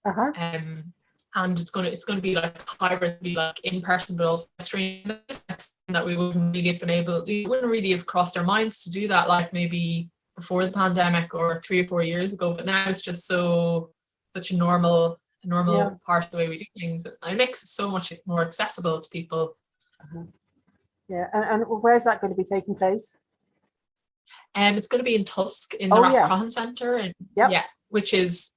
And it's gonna be like hybrid, be like in person, but also stream. That we wouldn't really have crossed our minds to do that, like maybe before the pandemic or 3 or 4 years ago. But now it's just such a normal part of the way we do things. And it makes it so much more accessible to people. Yeah, and where's that going to be taking place? It's going to be in Tusk in the Rathcroghan Centre, and which is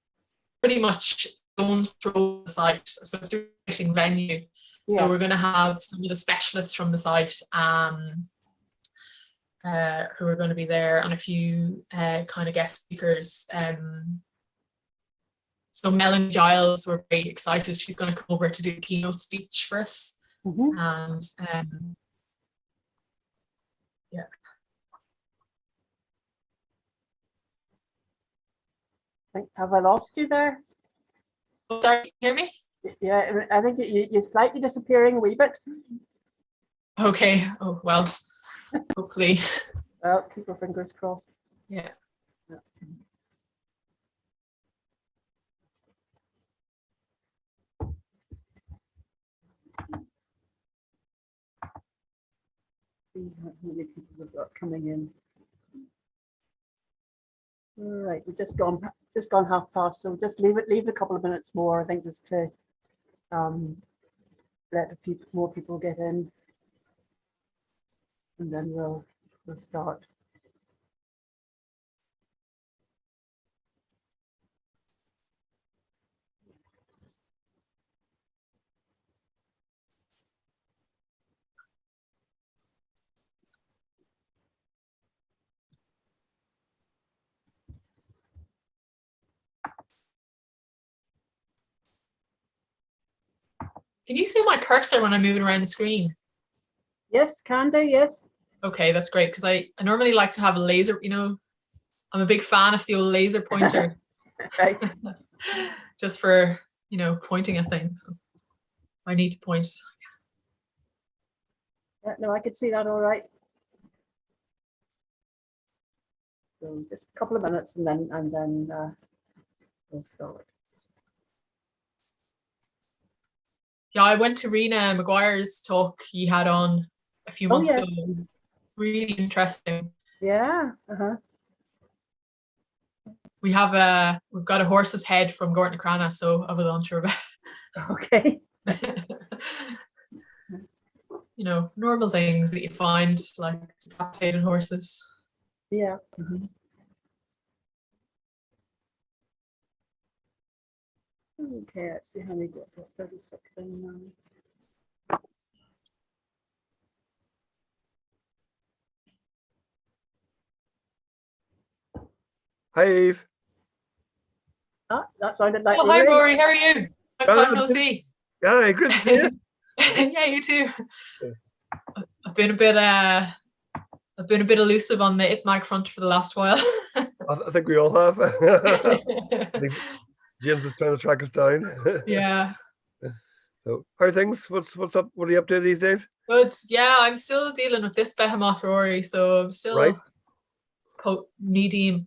pretty much stone's throw the site. So it's an exciting venue. So we're going to have some of the specialists from the site who are going to be there, and a few kind of guest speakers. So Melanie Giles, we're very excited. She's going to come over to do a keynote speech for us. And have I lost you there? Oh, sorry, can you hear me? Yeah, I think you're slightly disappearing a wee bit. Okay. Oh, well, hopefully. Well, keep your fingers crossed. Yeah. See how many people we've got coming in. All right, we've just gone 1/2 past, so just leave a couple of minutes more, I think, just to let a few more people get in, and then we'll start. Can you see my cursor when I'm moving around the screen? Yes, can do, yes. Okay, that's great, because I normally like to have a laser, I'm a big fan of the old laser pointer. Right. Just for, pointing at things. So I need to point. Yeah, no, I could see that all right. So just a couple of minutes and then we'll start. Yeah, I went to Rena Maguire's talk he had on a few months ago. Really interesting. Yeah. We've got a horse's head from Gortnacrannagh, so I was unsure about. Okay. Normal things that you find, like decapitated horses. Yeah. Okay, let's see how many got 36 in now. Hi, Eve. Ah, that sounded like. Oh, hi, Rory. How are you? Long time no see. Yeah, great to see you. Yeah, you too. I've been a bit elusive on the IPMAG front for the last while. I think we all have. I think James is trying to track us down. Yeah. So, how are things? What's up? What are you up to these days? Good. Yeah, I'm still dealing with this behemoth, Rory. So I'm still knee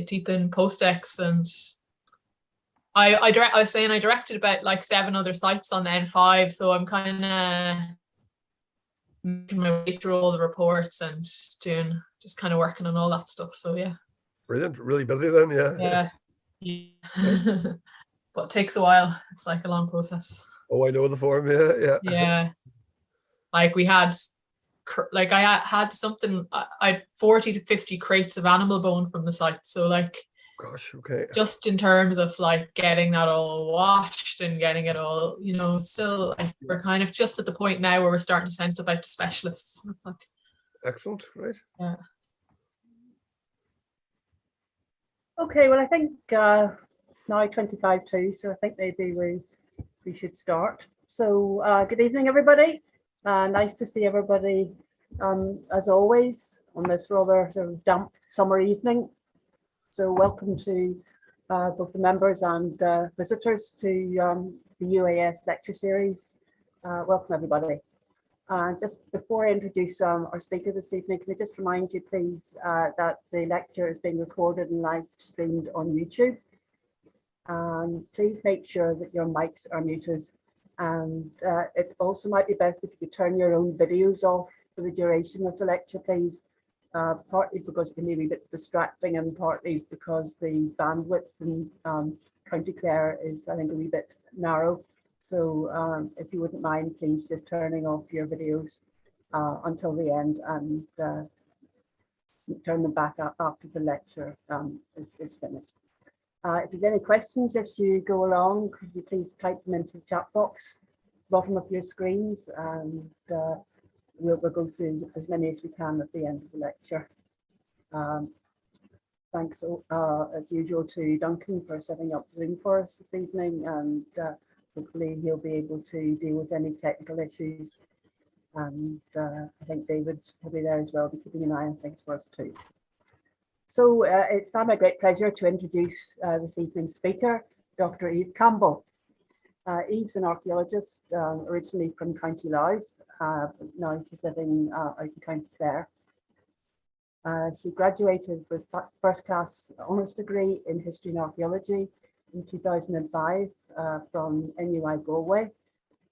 deep in post-ex, and I was saying I directed about like 7 other sites on the N5, so I'm kind of making my way through all the reports and just kind of working on all that stuff. So yeah. Brilliant. Really busy then, yeah. Yeah. But it takes a while. It's like a long process. Oh, I know the form. Yeah. Like I had something. I had 40 to 50 crates of animal bone from the site. So like. Gosh, okay. Just in terms of like getting that all washed and getting it all, still we're kind of just at the point now where we're starting to send stuff out to specialists. It's like, excellent, right? Yeah. Okay, well, I think it's now 25 to, so I think maybe we should start. So good evening, everybody. Nice to see everybody, as always, on this rather sort of damp summer evening. So welcome to both the members and visitors to the UAS lecture series. Welcome, everybody. Just before I introduce our speaker this evening, can I just remind you, please, that the lecture is being recorded and live streamed on YouTube. And please make sure that your mics are muted. And it also might be best if you could turn your own videos off for the duration of the lecture, please. Partly because it can be a wee bit distracting, and partly because the bandwidth in County Clare is, I think, a wee bit narrow. So if you wouldn't mind, please just turning off your videos until the end, and turn them back up after the lecture is finished. If you have any questions as you go along, could you please type them into the chat box, bottom of your screens, and we'll go through as many as we can at the end of the lecture. Thanks as usual to Duncan for setting up Zoom for us this evening, and hopefully he'll be able to deal with any technical issues. And I think David's probably there as well, be keeping an eye on things for us too. So it's now my great pleasure to introduce this evening's speaker, Dr. Eve Campbell. Eve's an archaeologist, originally from County Louth, but now she's living out in County Clare. She graduated with first-class honours degree in history and archaeology in 2005 from NUI Galway,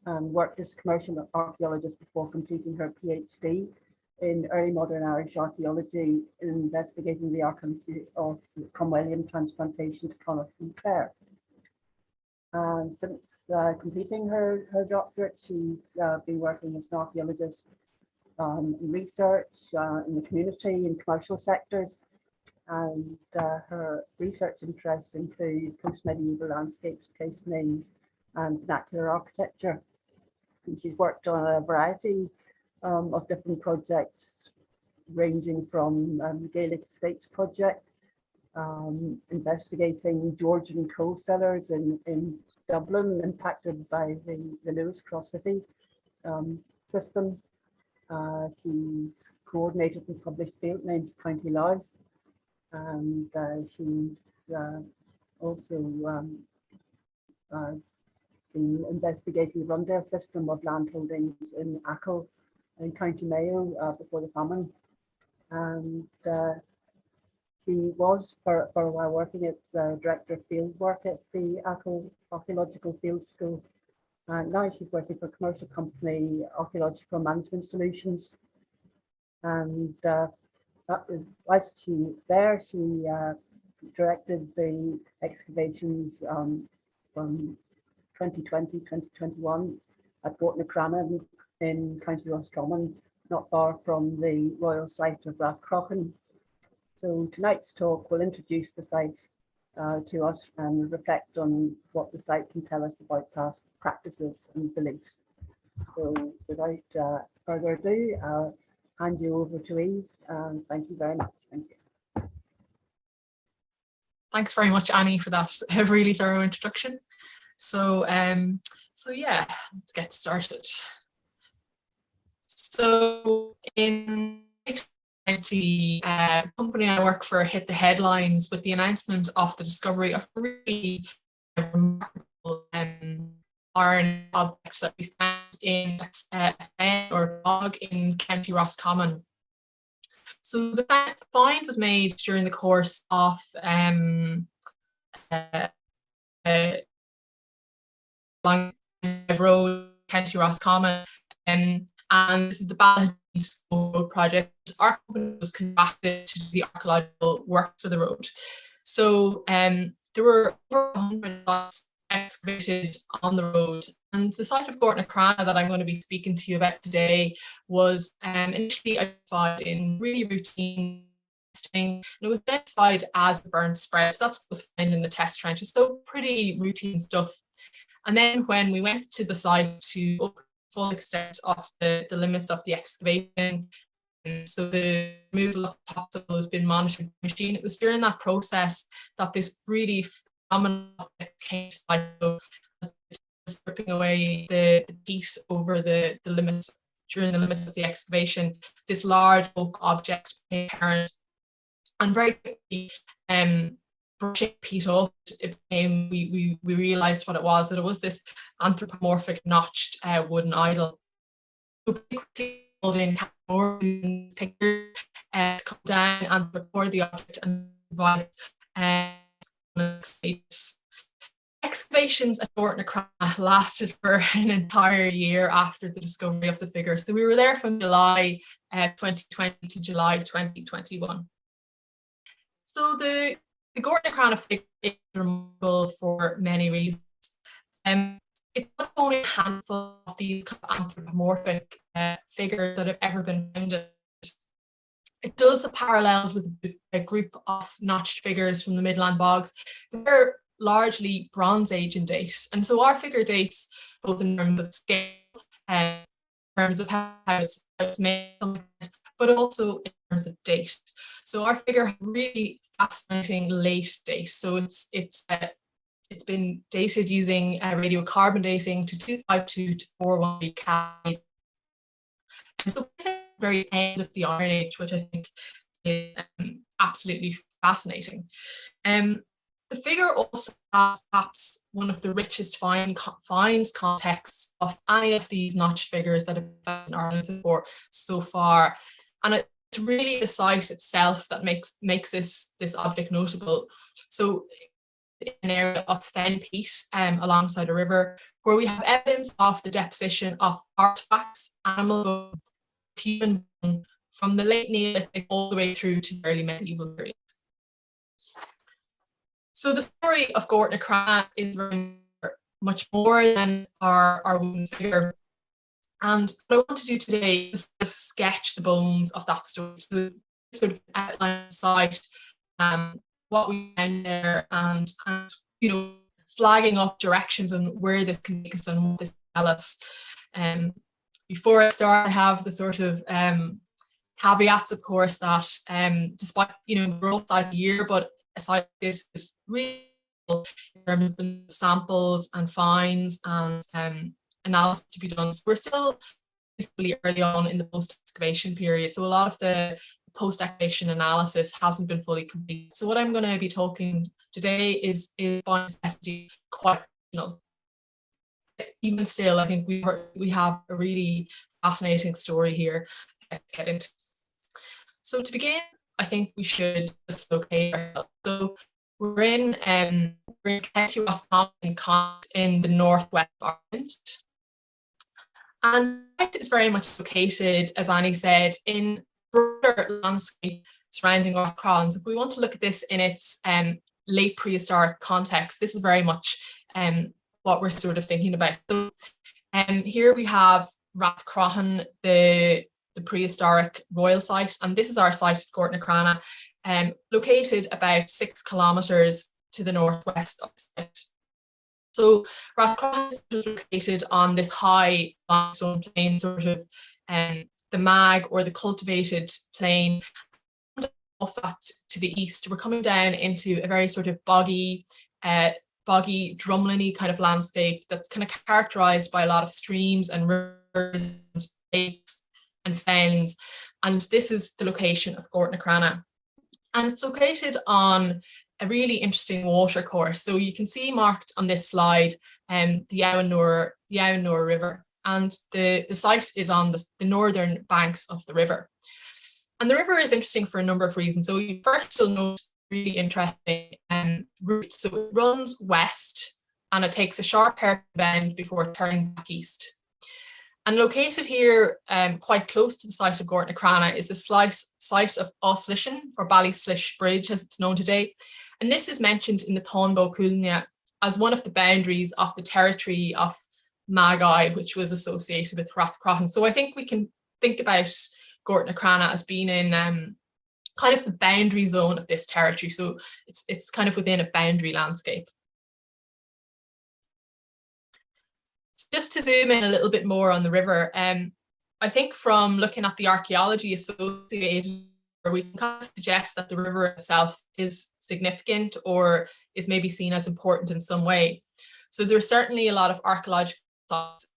and worked as commercial archaeologist before completing her PhD in early modern Irish archaeology, investigating the archaeology of Cromwellian transplantation to Connacht and Clare. And since completing her doctorate, she's been working as an archaeologist in research in the community and commercial sectors. And her research interests include post-medieval landscapes, place names, and vernacular architecture. And she's worked on a variety of different projects, ranging from the Gaelic Estates project, investigating Georgian coal cellars in Dublin impacted by the Lewis Cross City system. She's coordinated and published field names County Louth, and she's also been investigating the Rundale system of land holdings in Achill in County Mayo before the famine. And she was for a while working as director of field work at the Archaeological Field School. And now she's working for a commercial company, Archaeological Management Solutions. And that was, whilst she there, she directed the excavations from 2020, 2021 at Gortnacrannagh in County Roscommon, not far from the royal site of Rathcroghan. So tonight's talk will introduce the site to us and reflect on what the site can tell us about past practices and beliefs. So without further ado, I'll hand you over to Eve. Thank you very much. Thank you. Thanks very much, Annie, for that really thorough introduction. So yeah, let's get started. So in 2020, the company I work for hit the headlines with the announcement of the discovery of really remarkable iron objects that we found in a fen or bog in County Roscommon. So the find was made during the course of Long Road, County Roscommon, and this is the Ballard Road project. Our company was contracted to do the archaeological work for the road. So there were over 100 sites excavated on the road, and the site of Gortnacrannagh that I'm going to be speaking to you about today was initially identified in really routine testing, and it was identified as the burnt spread. So that's what was found in the test trenches, so pretty routine stuff. And then when we went to the site to open the full extent of the limits of the excavation, so the removal of topsoil has been monitored by the machine, it was during that process that this really phenomenal object came to light. So stripping away the peat over the limits, during the limits of the excavation, this large oak object became apparent, and very quickly brushing peat off, it became, we realized what it was, that it was this anthropomorphic notched wooden idol. So pretty quickly called in Campbell picture to come down and record the object and provide Excavations at Gortnacrannagh lasted for an entire year after the discovery of the figure. So we were there from July 2020 to July 2021. So the Gortnacrannagh figure is remarkable for many reasons. It's not only a handful of these kind of anthropomorphic figures that have ever been found. It does have parallels with a group of notched figures from the Midland bogs. They're largely Bronze Age in date. And so our figure dates both in terms of scale, in terms of how it's made, but also in terms of date. So our figure really fascinating late date. So it's been dated using radiocarbon dating to 252 to 413 K. And so it's the very end of the Iron Age, which I think is absolutely fascinating. The figure also has perhaps one of the richest finds contexts of any of these notched figures that have been found in Ireland so far. And it's really the site itself that makes this object notable. So in an area of fen peat alongside a river, where we have evidence of the deposition of artifacts, animal bone, human bone, from the late Neolithic all the way through to the early medieval period. So the story of Gortnacrannagh is very much more than our wooden figure. And what I want to do today is sort of sketch the bones of that story. So sort of outline the site, what we found there, and you know, flagging up directions and where this can take us and what this tell us. Before I start, I have the sort of caveats, of course, that despite, you know, we're outside the year, but aside this is really in terms of the samples and finds and analysis to be done. So we're still really early on in the post-excavation period. So a lot of the post-excavation analysis hasn't been fully complete. So what I'm going to be talking today is by necessity quite, you know, even still, I think we have a really fascinating story here to get into. So to begin, I think we should just locate ourselves. So we're in County Roscommon in the northwest of Ireland. And it is very much located, as Annie said, in broader landscape surrounding Archaeology. If we want to look at this in its late prehistoric context, this is very much what we're sort of thinking about. So here we have Rathcroghan, the prehistoric royal site, and this is our site at Gortnacrannagh, located about 6 kilometres to the northwest of the site. So Rathcroghan is located on this high limestone plain, sort of the mag or the cultivated plain. Off that to the east, we're coming down into a very sort of boggy, drumlin-y kind of landscape that's kind of characterised by a lot of streams and rivers and lakes and fens. And this is the location of Gortnacrannagh. And it's located on a really interesting water course. So you can see marked on this slide the Owen River. And the site is on the northern banks of the river. And the river is interesting for a number of reasons. So first you'll note really interesting route. So it runs west and it takes a sharp bend before turning back east. And located here quite close to the site of Gortnacrannagh is the site of Oslishan, or Ballyslish Bridge as it's known today. And this is mentioned in the Tónbo Cúilne as one of the boundaries of the territory of Magi, which was associated with Rathcroghan. So I think we can think about Gortnacrannagh as being in kind of the boundary zone of this territory. So it's kind of within a boundary landscape. Just to zoom in a little bit more on the river, I think from looking at the archaeology associated, we can kind of suggest that the river itself is significant or is maybe seen as important in some way. So there's certainly a lot of archaeological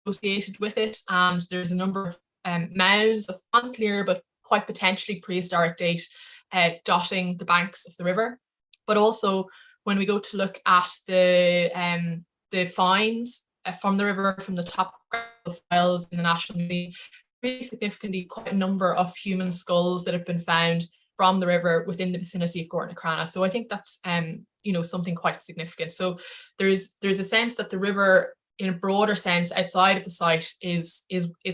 associated with it, and there's a number of mounds of unclear but quite potentially prehistoric date dotting the banks of the river. But also when we go to look at the finds from the river, from the top files in the National Museum, really significantly quite a number of human skulls that have been found from the river within the vicinity of Gortnacrannagh. So I think that's something quite significant. So there's a sense that the river, in a broader sense, outside of the site is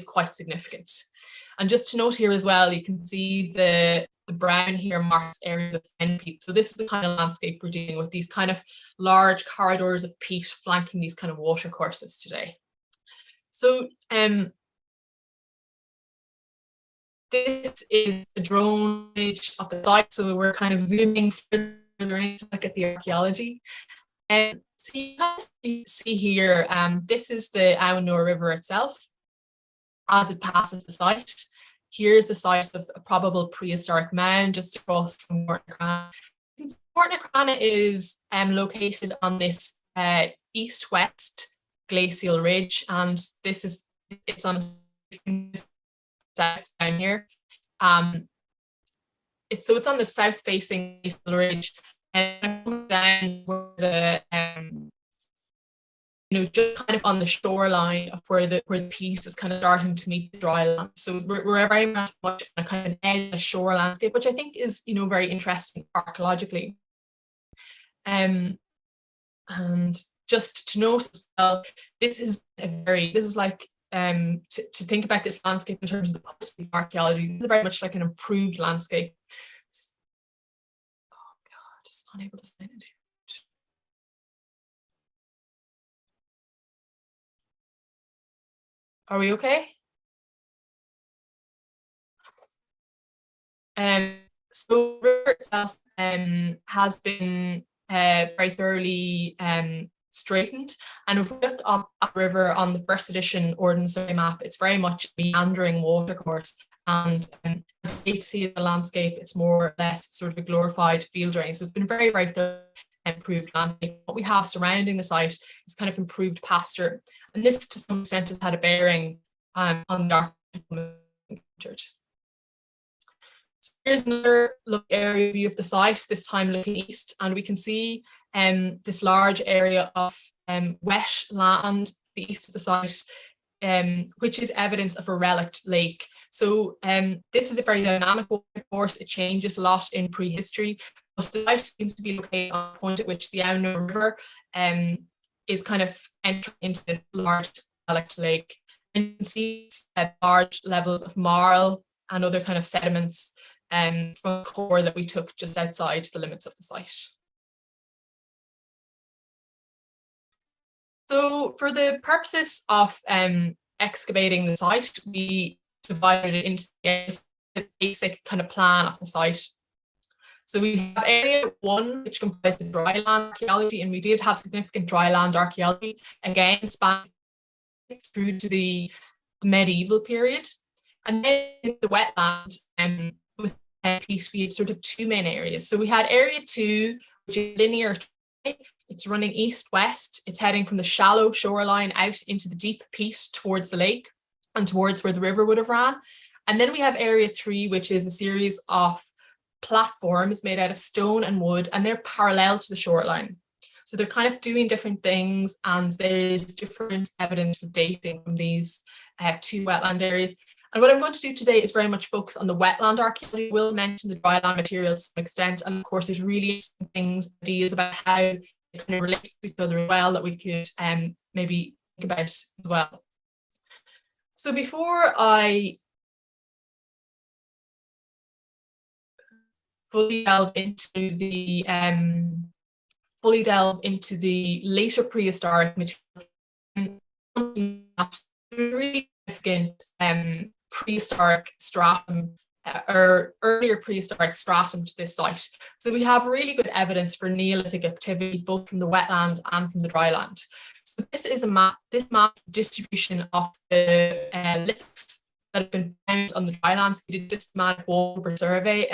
quite significant. And just to note here as well, you can see the brown here marks areas of fen peat. So this is the kind of landscape we're dealing with, these kind of large corridors of peat flanking these kind of water courses today. So this is a drone image of the site. So we're kind of zooming further in to look at the archaeology. So you can see here, this is the Aunor River itself as it passes the site. Here's the site of a probable prehistoric mound just across from Gortnacrannagh. Gortnacrannagh is located on this east-west glacial ridge, and it's on the south down here. It's on the south-facing glacial ridge, and down where the just kind of on the shoreline of where the peat is kind of starting to meet the dry land. So we're very much on a kind of edge of shore landscape, which I think is very interesting archaeologically. And just to note as well, this is like to think about this landscape in terms of the post-peat archaeology, this is very much like an improved landscape. Oh God, just unable to sign it. Are we okay? So the river itself has been very thoroughly straightened, and if we look up at the river on the first edition Ordnance Survey map, it's very much a meandering watercourse, and to see the landscape, it's more or less sort of a glorified field drain. So it's been very, very thoroughly improved landscape. What we have surrounding the site is kind of improved pasture, and this to some extent has had a bearing on the archaeological encountered. So here's another area view of the site, this time looking east, and we can see this large area of wet land the east of the site, which is evidence of a relict lake. So this is a very dynamic water course. It changes a lot in prehistory, but the site seems to be located on a point at which the Aunor River is kind of entering into this large relict lake. And you can see large levels of marl and other kind of sediments from the core that we took just outside the limits of the site. So for the purposes of excavating the site, we divided it into the basic kind of plan of the site. So we have area 1, which comprises the dry land archaeology, and we did have significant dry land archaeology, again spanning through to the medieval period. And then the wetland with peat, we had sort of 2 main areas. So we had area 2, which is linear. It's running east-west. It's heading from the shallow shoreline out into the deep peat towards the lake and towards where the river would have ran. And then we have area 3, which is a series of platforms made out of stone and wood, and they're parallel to the shoreline. So they're kind of doing different things, and there's different evidence for dating from these 2 wetland areas. And what I'm going to do today is very much focus on the wetland archaeology. We'll mention the dry land materials to some extent, and of course there's really interesting things, ideas about how they kind of relate to each other as well that we could maybe think about as well. So before I fully delve into the later prehistoric material, really significant prehistoric stratum or earlier prehistoric stratum to this site. So we have really good evidence for Neolithic activity both from the wetland and from the dry land. So this is a map, distribution of the lithics that have been found on the dry lands. We did this systematic wall survey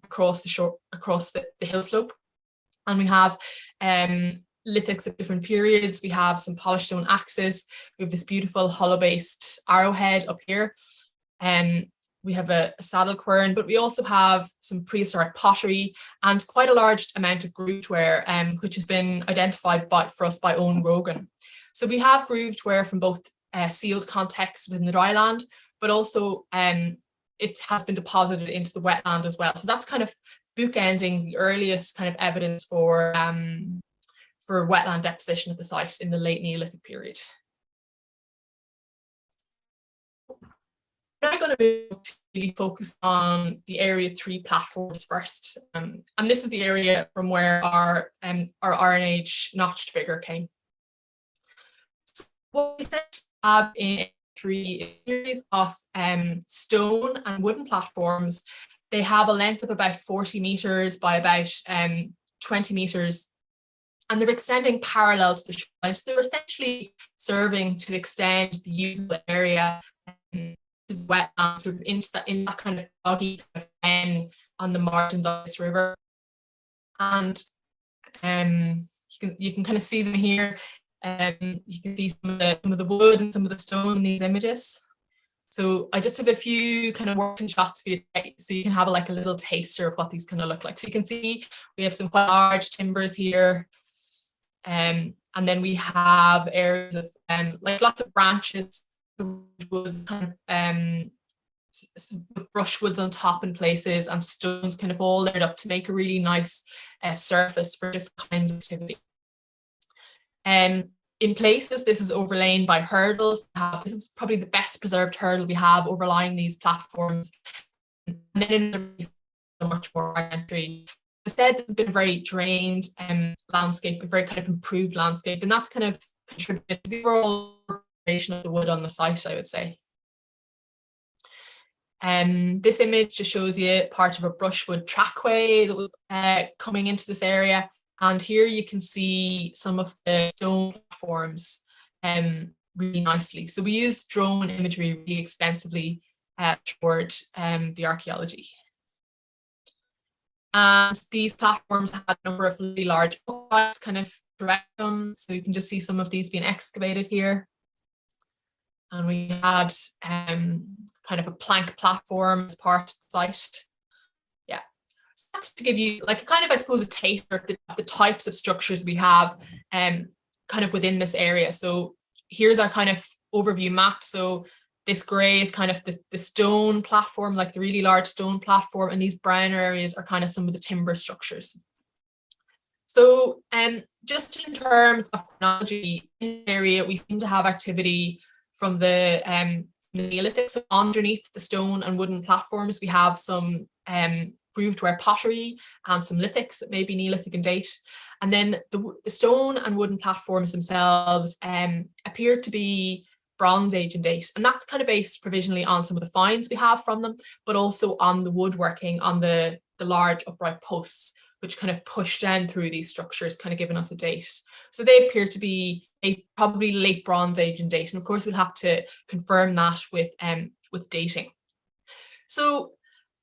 across the hill slope, and we have lithics of different periods. We have some polished stone axes. We have this beautiful hollow-based arrowhead up here, and we have a saddle quern, but we also have some prehistoric pottery and quite a large amount of grooved ware, which has been identified for us by Owen Grogan. So we have grooved ware from both sealed context within the dry land, but also it has been deposited into the wetland as well. So that's kind of bookending the earliest kind of evidence for wetland deposition at the site in the late Neolithic period. I'm going to really focus on the area 3 platforms first, and this is the area from where our Iron Age notched figure came. So what we have in 3 series of stone and wooden platforms. They have a length of about 40 meters by about 20 meters, and they're extending parallel to the shoreline. So they're essentially serving to extend the usable area to the wetlands, sort of into in that kind of boggy kind of on the margins of this river. And you can kind of see them here. You can see some of the wood and some of the stone in these images. So I just have a few kind of working shots for you today, so you can have a little taster of what these kind of look like. So you can see we have some quite large timbers here, and then we have areas of like lots of branches, wood, kind of some brushwoods on top in places, and stones kind of all layered up to make a really nice surface for different kinds of activity. In places, this is overlain by hurdles. This is probably the best preserved hurdle we have overlying these platforms. And then in the much more entry. Instead, this has been a very drained landscape, a very kind of improved landscape, and that's kind of contributed to the overall preservation of the wood on the site, I would say. This image just shows you part of a brushwood trackway that was coming into this area. And here you can see some of the stone platforms really nicely. So we used drone imagery really extensively toward the archaeology. And these platforms had a number of really large uprights kind of throughout them. So you can just see some of these being excavated here. And we had kind of a plank platform as part of the site. Yeah. So that's to give you like a kind of, I suppose, a taste of the types of structures we have kind of within this area. So here's our kind of overview map. So this grey is kind of the stone platform, like the really large stone platform, and these brown areas are kind of some of the timber structures. So just in terms of chronology, in the area, we seem to have activity from the Neolithic. So underneath the stone and wooden platforms, we have some proved ware pottery and some lithics that may be Neolithic in date. And then the stone and wooden platforms themselves appear to be Bronze Age in date, and that's kind of based provisionally on some of the finds we have from them, but also on the woodworking on the large upright posts, which kind of push down through these structures, kind of giving us a date. So they appear to be probably late Bronze Age in date, and of course we'll have to confirm that with dating. So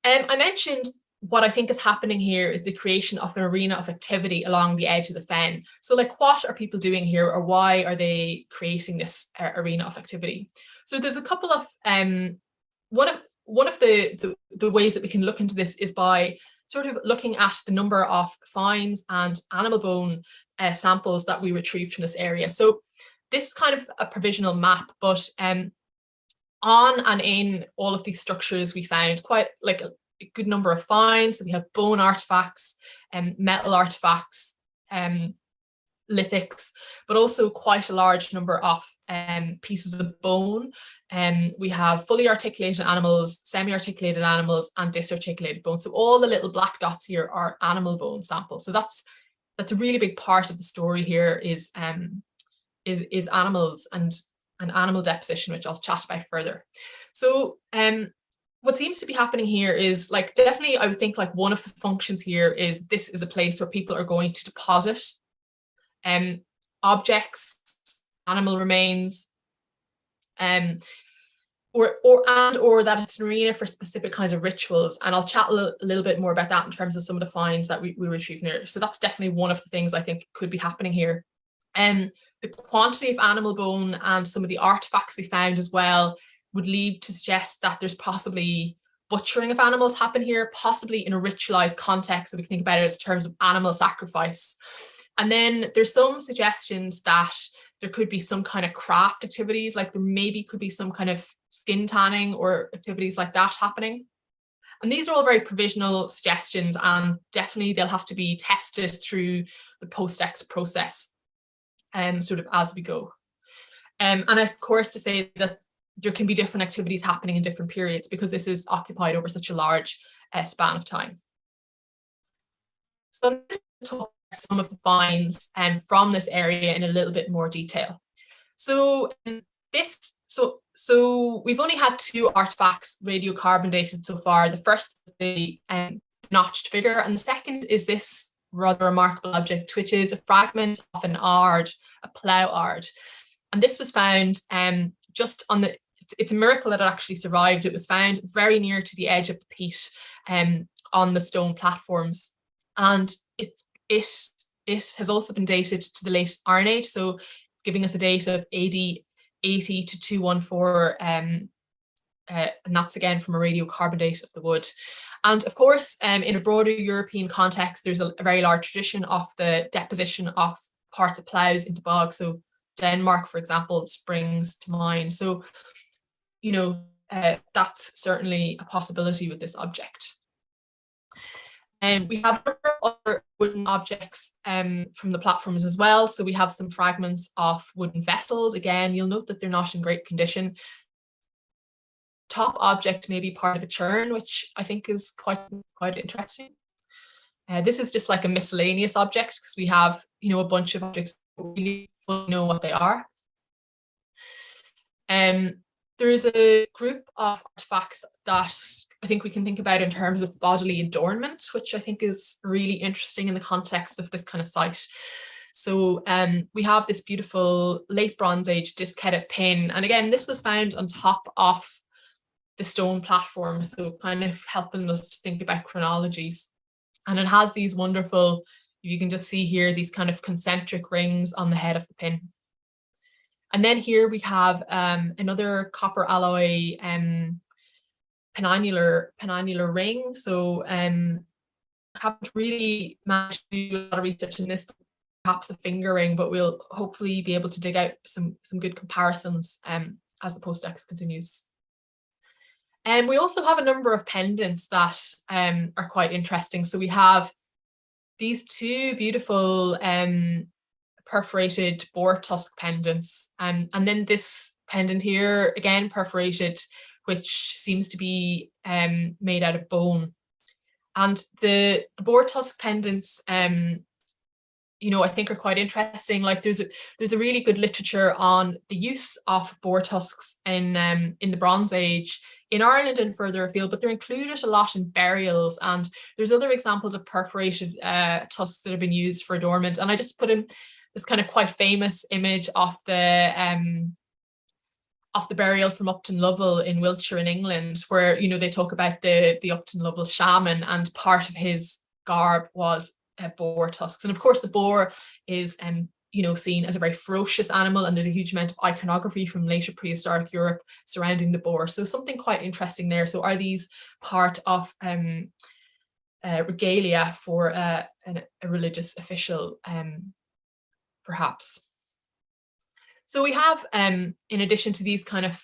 I mentioned what I think is happening here is the creation of an arena of activity along the edge of the fen. So like, what are people doing here, or why are they creating this arena of activity? So there's a couple of, one of the ways that we can look into this is by sort of looking at the number of finds and animal bone samples that we retrieved from this area. So this is kind of a provisional map, but on and in all of these structures we found quite like a good number of finds. So we have bone artifacts and metal artifacts, lithics, but also quite a large number of pieces of bone. We have fully articulated animals, semi-articulated animals, and disarticulated bones. So all the little black dots here are animal bone samples. So that's a really big part of the story here is animals and animal deposition, which I'll chat about further. So what seems to be happening here is, like, definitely I would think like one of the functions here is this is a place where people are going to deposit objects, animal remains, or that it's an arena for specific kinds of rituals. And I'll chat a little bit more about that in terms of some of the finds that we retrieved here. So that's definitely one of the things I think could be happening here. The quantity of animal bone and some of the artifacts we found as well would lead to suggest that there's possibly butchering of animals happen here, possibly in a ritualized context. So we can think about it in terms of animal sacrifice. And then there's some suggestions that there could be some kind of craft activities, like there maybe could be some kind of skin tanning or activities like that happening. And these are all very provisional suggestions, and definitely they'll have to be tested through the post-ex process, sort of as we go. And of course, to say that there can be different activities happening in different periods, because this is occupied over such a large span of time. So I'm going to talk about some of the finds from this area in a little bit more detail. So so we've only had 2 artifacts radiocarbon dated so far. The first is the notched figure, and the second is this rather remarkable object, which is a fragment of an ard, a plough ard. And this was found just on the, it's a miracle that it actually survived. It was found very near to the edge of the peat on the stone platforms. And it has also been dated to the late Iron Age, so giving us a date of AD 80 to 214, and that's again from a radiocarbon date of the wood. And of course, in a broader European context, there's a very large tradition of the deposition of parts of ploughs into bogs. So Denmark, for example, springs to mind. So, you know, that's certainly a possibility with this object. And we have other wooden objects from the platforms as well. So we have some fragments of wooden vessels. Again, you'll note that they're not in great condition. Top object may be part of a churn, which I think is quite interesting. This is just like a miscellaneous object, because we have, you know, a bunch of objects that we really fully know what they are. There is a group of artifacts that I think we can think about in terms of bodily adornment, which I think is really interesting in the context of this kind of site. So we have this beautiful late Bronze Age disc-headed pin. And again, this was found on top of the stone platform, so kind of helping us to think about chronologies. And it has these wonderful, you can just see here, these kind of concentric rings on the head of the pin. And then here we have another copper alloy penannular ring. So I haven't really managed to do a lot of research in this, perhaps a finger ring, but we'll hopefully be able to dig out some good comparisons as the post-ex continues. And we also have a number of pendants that are quite interesting. So we have these 2 beautiful perforated boar tusk pendants, and then this pendant here, again perforated, which seems to be made out of bone. And the boar tusk pendants, you know, I think are quite interesting. Like there's a really good literature on the use of boar tusks in the Bronze Age in Ireland and further afield, but they're included a lot in burials. And there's other examples of perforated tusks that have been used for adornment. And I just put in this kind of quite famous image of the burial from Upton Lovell in Wiltshire in England, where, you know, they talk about the Upton Lovell shaman, and part of his garb was boar tusks. And of course the boar is you know, seen as a very ferocious animal, and there's a huge amount of iconography from later prehistoric Europe surrounding the boar. So something quite interesting there. So are these part of regalia for a religious official, perhaps? So we have, in addition to these kind of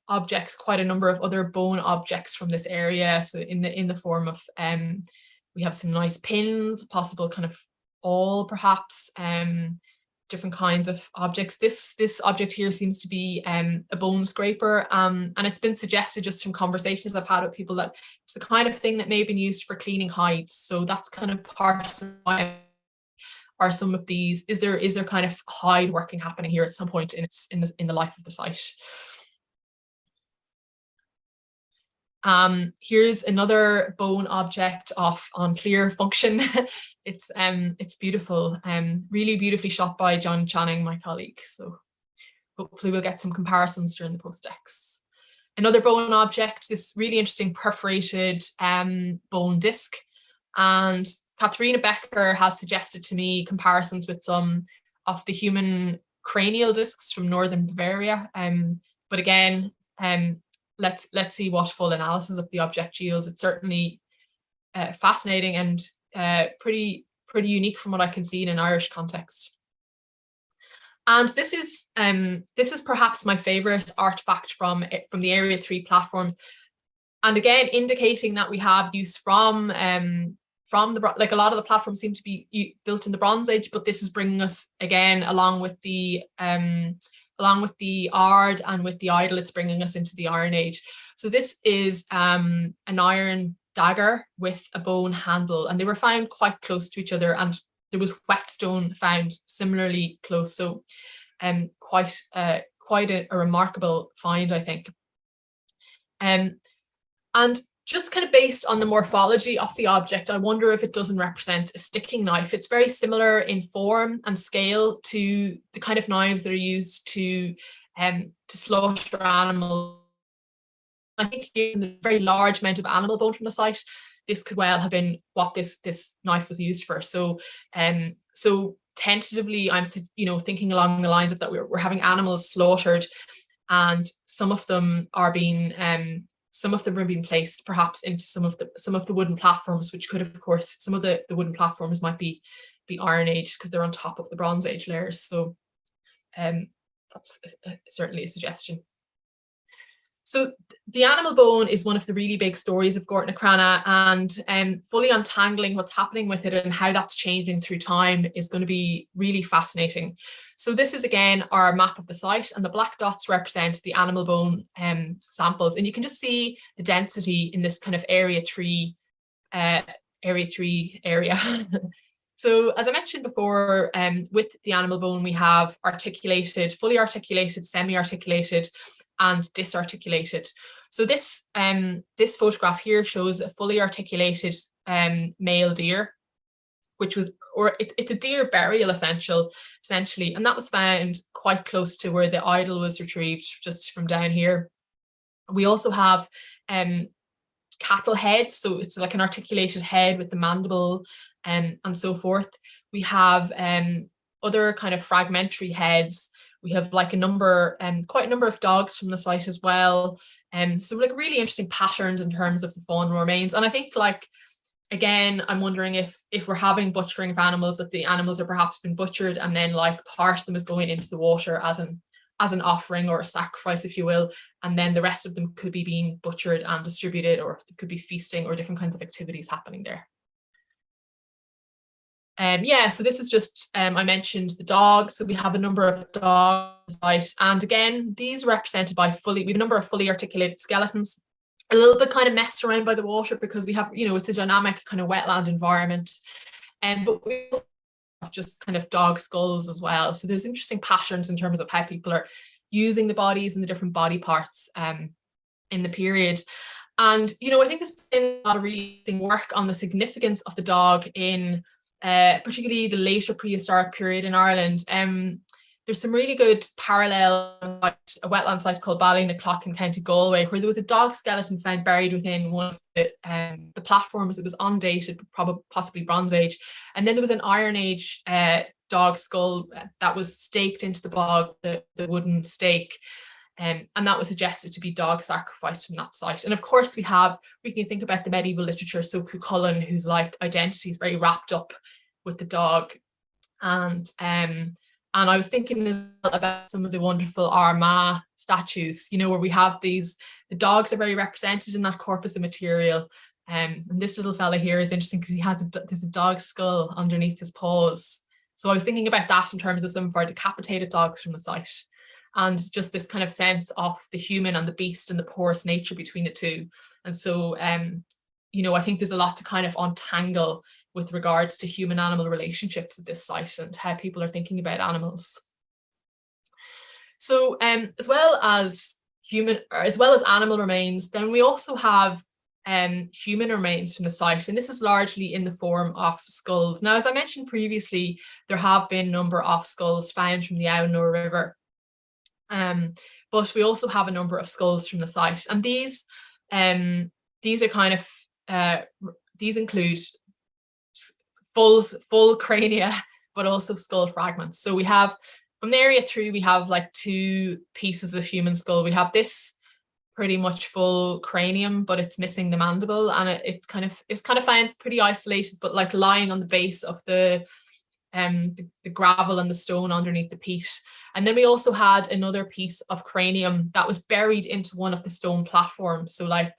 objects, quite a number of other bone objects from this area. So in the form of, we have some nice pins, possible kind of awl, perhaps, different kinds of objects. This object here seems to be a bone scraper, and it's been suggested just from conversations I've had with people that it's the kind of thing that may have been used for cleaning hides. So that's kind of part of why are some of these, is there kind of hide working happening here at some point in the life of the site. Here's another bone object of unclear function. It's beautiful, really beautifully shot by John Channing, my colleague. So hopefully we'll get some comparisons during the post-ex. Another bone object, this really interesting perforated bone disc, and Katharina Becker has suggested to me comparisons with some of the human cranial discs from northern Bavaria. But again, let's see what full analysis of the object yields. It's certainly fascinating and pretty unique from what I can see in an Irish context. And this is perhaps my favorite artifact from the Area 3 platforms. And again, indicating that we have use from the, like a lot of the platforms seem to be built in the Bronze Age, but this is bringing us again along with the ard and with the idol, it's bringing us into the Iron Age. So this is an iron dagger with a bone handle, and they were found quite close to each other, and there was whetstone found similarly close. So quite a remarkable find, I think. And just kind of based on the morphology of the object, I wonder if it doesn't represent a sticking knife. It's very similar in form and scale to the kind of knives that are used to slaughter animals. I think given the very large amount of animal bone from the site, this could well have been what this knife was used for. So tentatively, I'm thinking along the lines of that we're having animals slaughtered, and some of them are being placed perhaps into some of the wooden platforms, which could have, of course, some of the wooden platforms might be Iron Age because they're on top of the Bronze Age layers. So that's certainly a suggestion. So the animal bone is one of the really big stories of Gortnacrannagh, and fully untangling what's happening with it and how that's changing through time is going to be really fascinating. So this is again our map of the site, and the black dots represent the animal bone samples, and you can just see the density in this kind of area 3 area. So as I mentioned before, with the animal bone we have articulated, fully articulated, semi-articulated, and disarticulated. So this photograph here shows a fully articulated male deer, which was, or it's a deer burial essentially, and that was found quite close to where the idol was retrieved, just from down here. We also have cattle heads, so it's like an articulated head with the mandible and so forth. We have other kind of fragmentary heads. We have like quite a number of dogs from the site as well. So like really interesting patterns in terms of the fauna remains. And I think, like, again, I'm wondering if we're having butchering of animals, that the animals are perhaps been butchered and then like part of them is going into the water as an offering or a sacrifice, if you will, and then the rest of them could be being butchered and distributed, or there could be feasting or different kinds of activities happening there. So this is just, I mentioned the dogs, so we have a number of dogs, and again, these are represented by we have a number of fully articulated skeletons, a little bit kind of messed around by the water because we have, it's a dynamic kind of wetland environment, but we also have just kind of dog skulls as well. So there's interesting patterns in terms of how people are using the bodies and the different body parts in the period. And, I think there's been a lot of really interesting work on the significance of the dog in particularly the later prehistoric period in Ireland. There's some really good parallel, like a wetland site called Ballynaklack in County Galway, where there was a dog skeleton found buried within one of the platforms. It was undated, probably possibly Bronze Age, and then there was an Iron Age dog skull that was staked into the bog, the wooden stake, and that was suggested to be dog sacrifice from that site. And of course we can think about the medieval literature, so Cuchulainn, whose like identity is very wrapped up with the dog, and I was thinking as well about some of the wonderful Armagh statues, where we have the dogs are very represented in that corpus of material. And this little fella here is interesting because there's a dog skull underneath his paws. So I was thinking about that in terms of some of our decapitated dogs from the site, and just this kind of sense of the human and the beast and the porous nature between the two. And so, I think there's a lot to kind of untangle with regards to human-animal relationships at this site and how people are thinking about animals. So as well as animal remains, then we also have human remains from the site, and this is largely in the form of skulls. Now, as I mentioned previously, there have been a number of skulls found from the Aunor River, but we also have a number of skulls from the site, and these are kind of these include full crania, but also skull fragments. So we have, from the area 3, we have like 2 pieces of human skull. We have this pretty much full cranium, but it's missing the mandible, and it's kind of found pretty isolated, but like lying on the base of the gravel and the stone underneath the peat. And then we also had another piece of cranium that was buried into one of the stone platforms, so like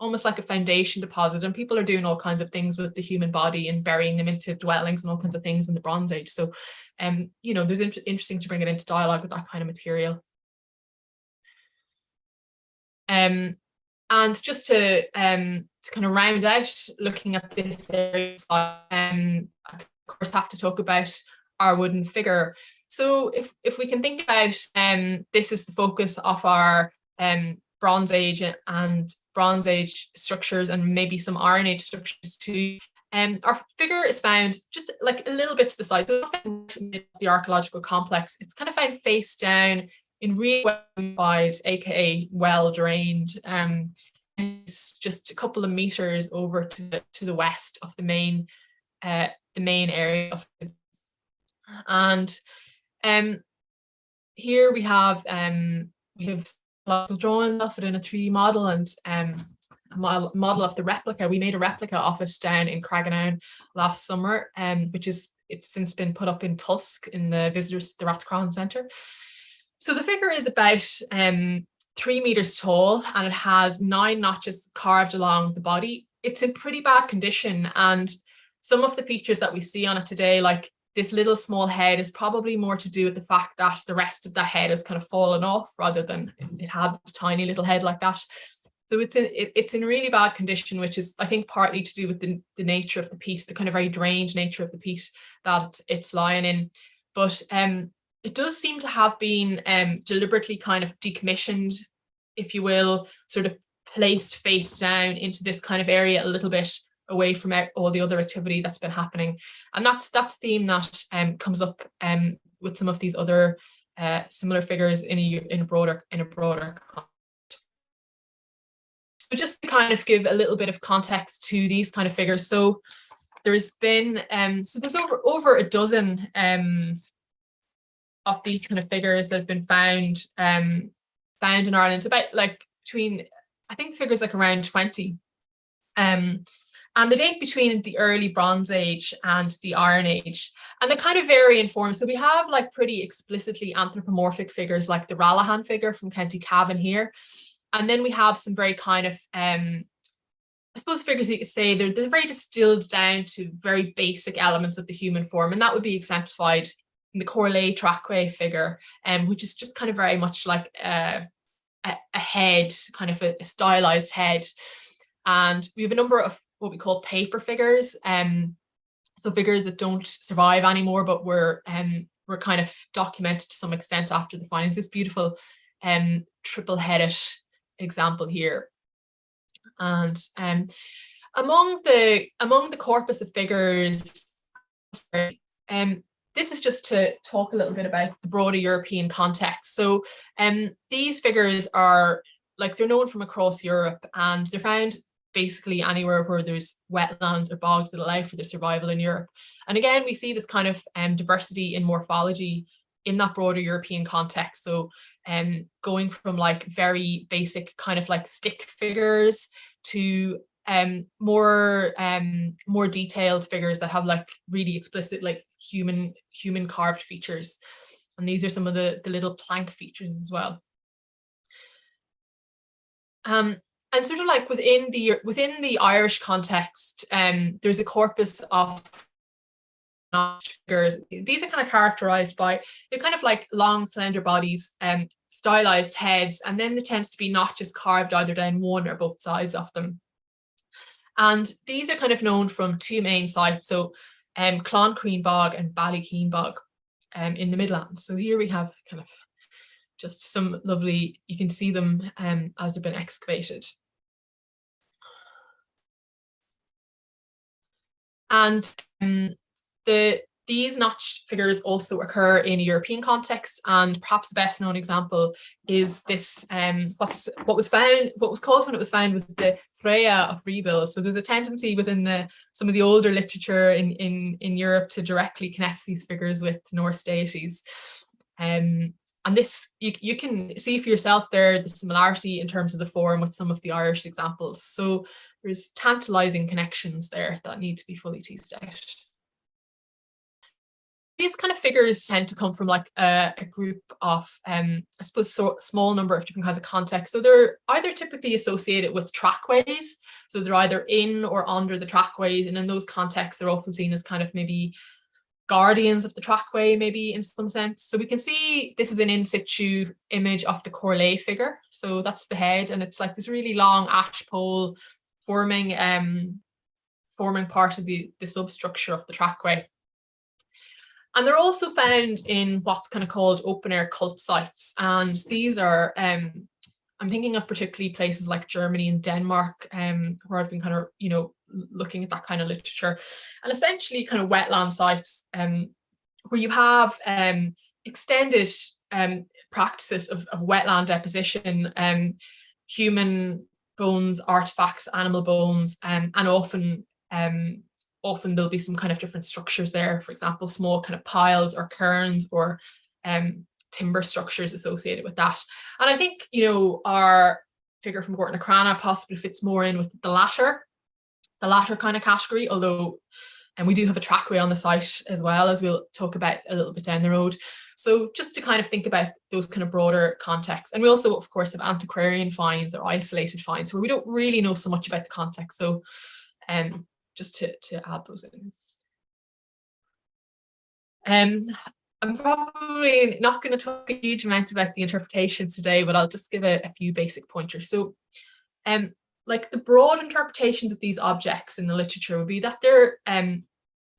almost like a foundation deposit, and people are doing all kinds of things with the human body and burying them into dwellings and all kinds of things in the Bronze Age. So you know, there's interesting to bring it into dialogue with that kind of material. And just to kind of round out looking at this area, of course have to talk about our wooden figure. So if we can think about this is the focus of our Bronze Age and Bronze Age structures, and maybe some Iron Age structures too. Our figure is found just like a little bit to the side. So the archaeological complex, it's kind of found face down in really well-wide, aka well-drained, it's just a couple of meters over to the west of the main area of it. And here we have drawings of it in a 3D model, and a model of the replica. We made a replica of it down in Cragganown last summer, it's since been put up in Tusk in the Rathcroghan Centre. So the figure is about 3 meters tall, and it has 9 notches carved along the body. It's in pretty bad condition, and some of the features that we see on it today, like this little small head, is probably more to do with the fact that the rest of the head has kind of fallen off rather than it had a tiny little head like that. So it's in really bad condition, which is, I think, partly to do with the nature of the piece, the kind of very drained nature of the piece that it's lying in. But it does seem to have been deliberately kind of decommissioned, if you will, sort of placed face down into this kind of area a little bit away from all the other activity that's been happening. And that's a theme that comes up with some of these other similar figures in a broader context. So just to kind of give a little bit of context to these kind of figures. So there's been so there's over a dozen of these kind of figures that have been found in Ireland. About like between, I think the figure's like around 20. And the date between the early Bronze Age and the Iron Age, and they kind of vary in form. So we have like pretty explicitly anthropomorphic figures like the Ralaghan figure from County Cavan here. And then we have some very kind of, I suppose, figures you could say they're very distilled down to very basic elements of the human form. And that would be exemplified in the Corlay Trackway figure, which is just kind of very much like a head, kind of a stylized head. And we have a number of what we call paper figures, so figures that don't survive anymore, but were kind of documented to some extent after the findings. This beautiful triple-headed example here. And among the corpus of figures, this is just to talk a little bit about the broader European context. So these figures are like, they're known from across Europe, and they're found basically anywhere where there's wetlands or bogs that allow for their survival in Europe. And again, we see this kind of diversity in morphology in that broader European context. So going from like very basic kind of like stick figures to more detailed figures that have like really explicit like human carved features. And these are some of the little plank features as well. And sort of like within the Irish context, there's a corpus of figures. These are kind of characterized by, they're kind of like long, slender bodies, stylized heads, and then there tends to be notches carved either down one or both sides of them. And these are kind of known from 2 main sites, so Cloncreen Bog and Ballykeen Bog in the Midlands. So here we have kind of just some lovely, you can see them as they've been excavated. And these notched figures also occur in a European context, and perhaps the best known example is this what was called when it was found was the Freya of Rebuild. So there's a tendency within some of the older literature in Europe to directly connect these figures with Norse deities. And this, you can see for yourself there the similarity in terms of the form with some of the Irish examples. So there's tantalizing connections there that need to be fully teased out. these kind of figures tend to come from like a group of, I suppose, small number of different kinds of contexts. So they're either typically associated with trackways. So they're either in or under the trackways. And in those contexts, they're often seen as kind of maybe guardians of the trackway, maybe in some sense. So we can see this is an in situ image of the Corlay figure. So that's the head, and it's like this really long ash pole forming part of the substructure of the trackway. And they're also found in what's kind of called open air cult sites. And these are, I'm thinking of particularly places like Germany and Denmark, where I've been kind of, you know, looking at that kind of literature. And essentially kind of wetland sites where you have extended practices of wetland deposition, human bones, artifacts, animal bones, and often there'll be some kind of different structures there, for example, small kind of piles or cairns or timber structures associated with that. And I think, you know, our figure from Gortnacrannagh possibly fits more in with the latter kind of category, although, and we do have a trackway on the site as well, as we'll talk about a little bit down the road. So just to kind of think about those kind of broader contexts. And we also, of course, have antiquarian finds or isolated finds where we don't really know so much about the context. So just to add those in. I'm probably not going to talk a huge amount about the interpretations today, but I'll just give a few basic pointers. So like the broad interpretations of these objects in the literature would be that they're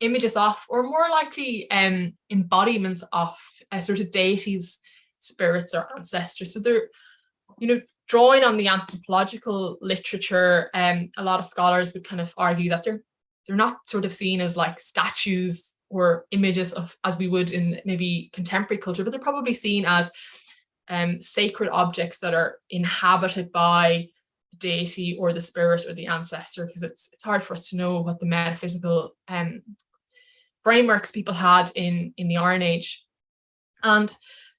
images of, or more likely embodiments of sort of deities, spirits or ancestors. So they're, you know, drawing on the anthropological literature, a lot of scholars would kind of argue that they're not sort of seen as like statues or images of, as we would in maybe contemporary culture, but they're probably seen as sacred objects that are inhabited by the deity or the spirit or the ancestor, because it's hard for us to know what the metaphysical frameworks people had in the Iron Age. And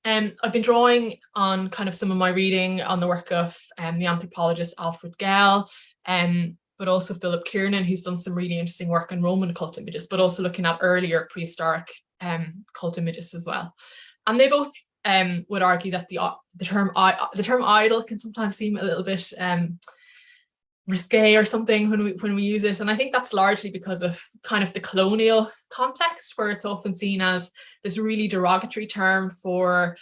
I've been drawing on kind of some of my reading on the work of the anthropologist Alfred Gell, but also Philip Kiernan, who's done some really interesting work on Roman cult images, but also looking at earlier prehistoric cult images as well. And they both would argue that the term idol can sometimes seem a little bit risque or something when we use it, and I think that's largely because of kind of the colonial context, where it's often seen as this really derogatory term for,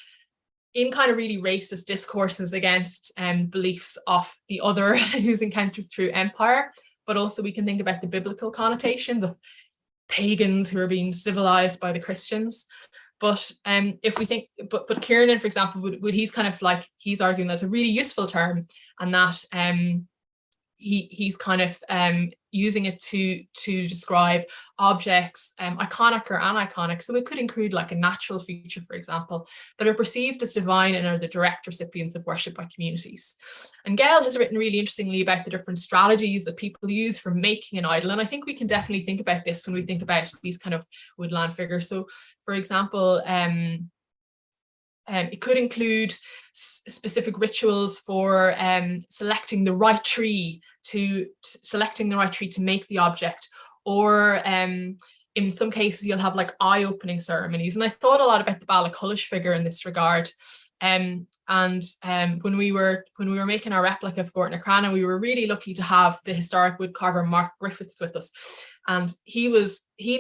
in kind of really racist discourses against beliefs of the other who's encountered through empire. But also we can think about the biblical connotations of pagans who are being civilized by the Christians. But if we think, but Kiernan, for example, would he's kind of like, he's arguing that's a really useful term, and that he's kind of using it to describe objects, iconic or aniconic. So it could include like a natural feature, for example, that are perceived as divine and are the direct recipients of worship by communities. And Gell has written really interestingly about the different strategies that people use for making an idol. And I think we can definitely think about this when we think about these kind of woodland figures. So for example, it could include specific rituals for selecting the right tree to make the object, or in some cases you'll have like eye-opening ceremonies. And I thought a lot about the Balacullish figure in this regard. And when we were making our replica of Gortnacrannagh, we were really lucky to have the historic woodcarver Mark Griffiths with us. And he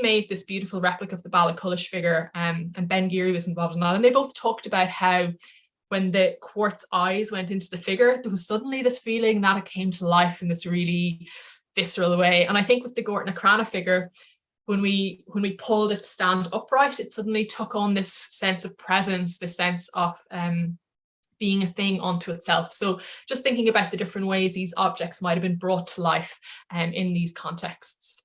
made this beautiful replica of the Balacullish figure, and Ben Geary was involved in that. And they both talked about how when the quartz eyes went into the figure, there was suddenly this feeling that it came to life in this really visceral way. And I think with the Gortnacrannagh figure, when we pulled it to stand upright, it suddenly took on this sense of presence, this sense of being a thing unto itself. So just thinking about the different ways these objects might have been brought to life in these contexts.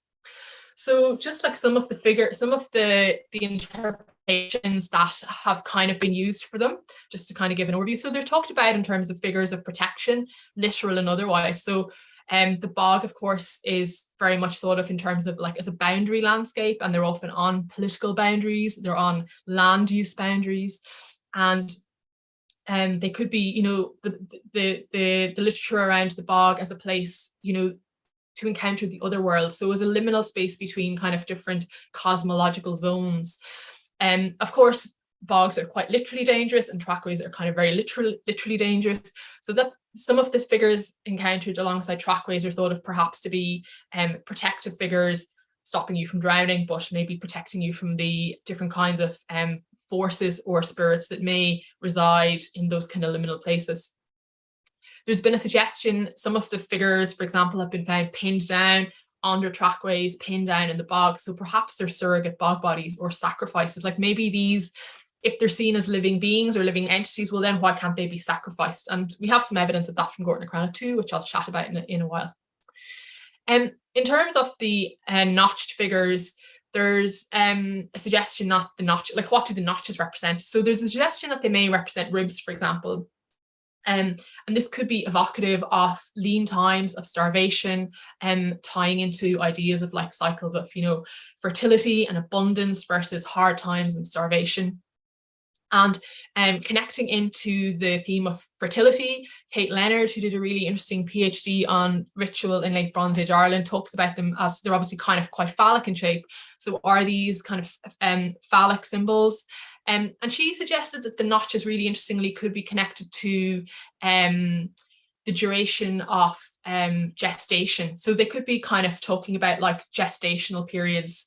So just like some of the interpretations that have kind of been used for them, just to kind of give an overview. So they're talked about in terms of figures of protection, literal and otherwise. So the bog, of course, is very much thought of in terms of like as a boundary landscape, and they're often on political boundaries, they're on land use boundaries, and they could be, you know, the literature around the bog as a place, you know, to encounter the other world. So as a liminal space between kind of different cosmological zones. Of course, bogs are quite literally dangerous, and trackways are kind of very literally dangerous. So that some of the figures encountered alongside trackways are thought of perhaps to be protective figures, stopping you from drowning, but maybe protecting you from the different kinds of forces or spirits that may reside in those kind of liminal places. There's been a suggestion some of the figures, for example, have been found pinned down under trackways, pinned down in the bog. So perhaps they're surrogate bog bodies or sacrifices. Like maybe these, if they're seen as living beings or living entities, well then why can't they be sacrificed? And we have some evidence of that from Gortnacrannagh too, which I'll chat about in a while. In terms of the notched figures, there's a suggestion that the notch, like what do the notches represent? So there's a suggestion that they may represent ribs, for example. And this could be evocative of lean times, of starvation, tying into ideas of like cycles of, you know, fertility and abundance versus hard times and starvation. And connecting into the theme of fertility, Kate Leonard, who did a really interesting PhD on ritual in late Bronze Age Ireland, talks about them as they're obviously kind of quite phallic in shape. So are these kind of phallic symbols? And she suggested that the notches really interestingly could be connected to the duration of gestation. So they could be kind of talking about like gestational periods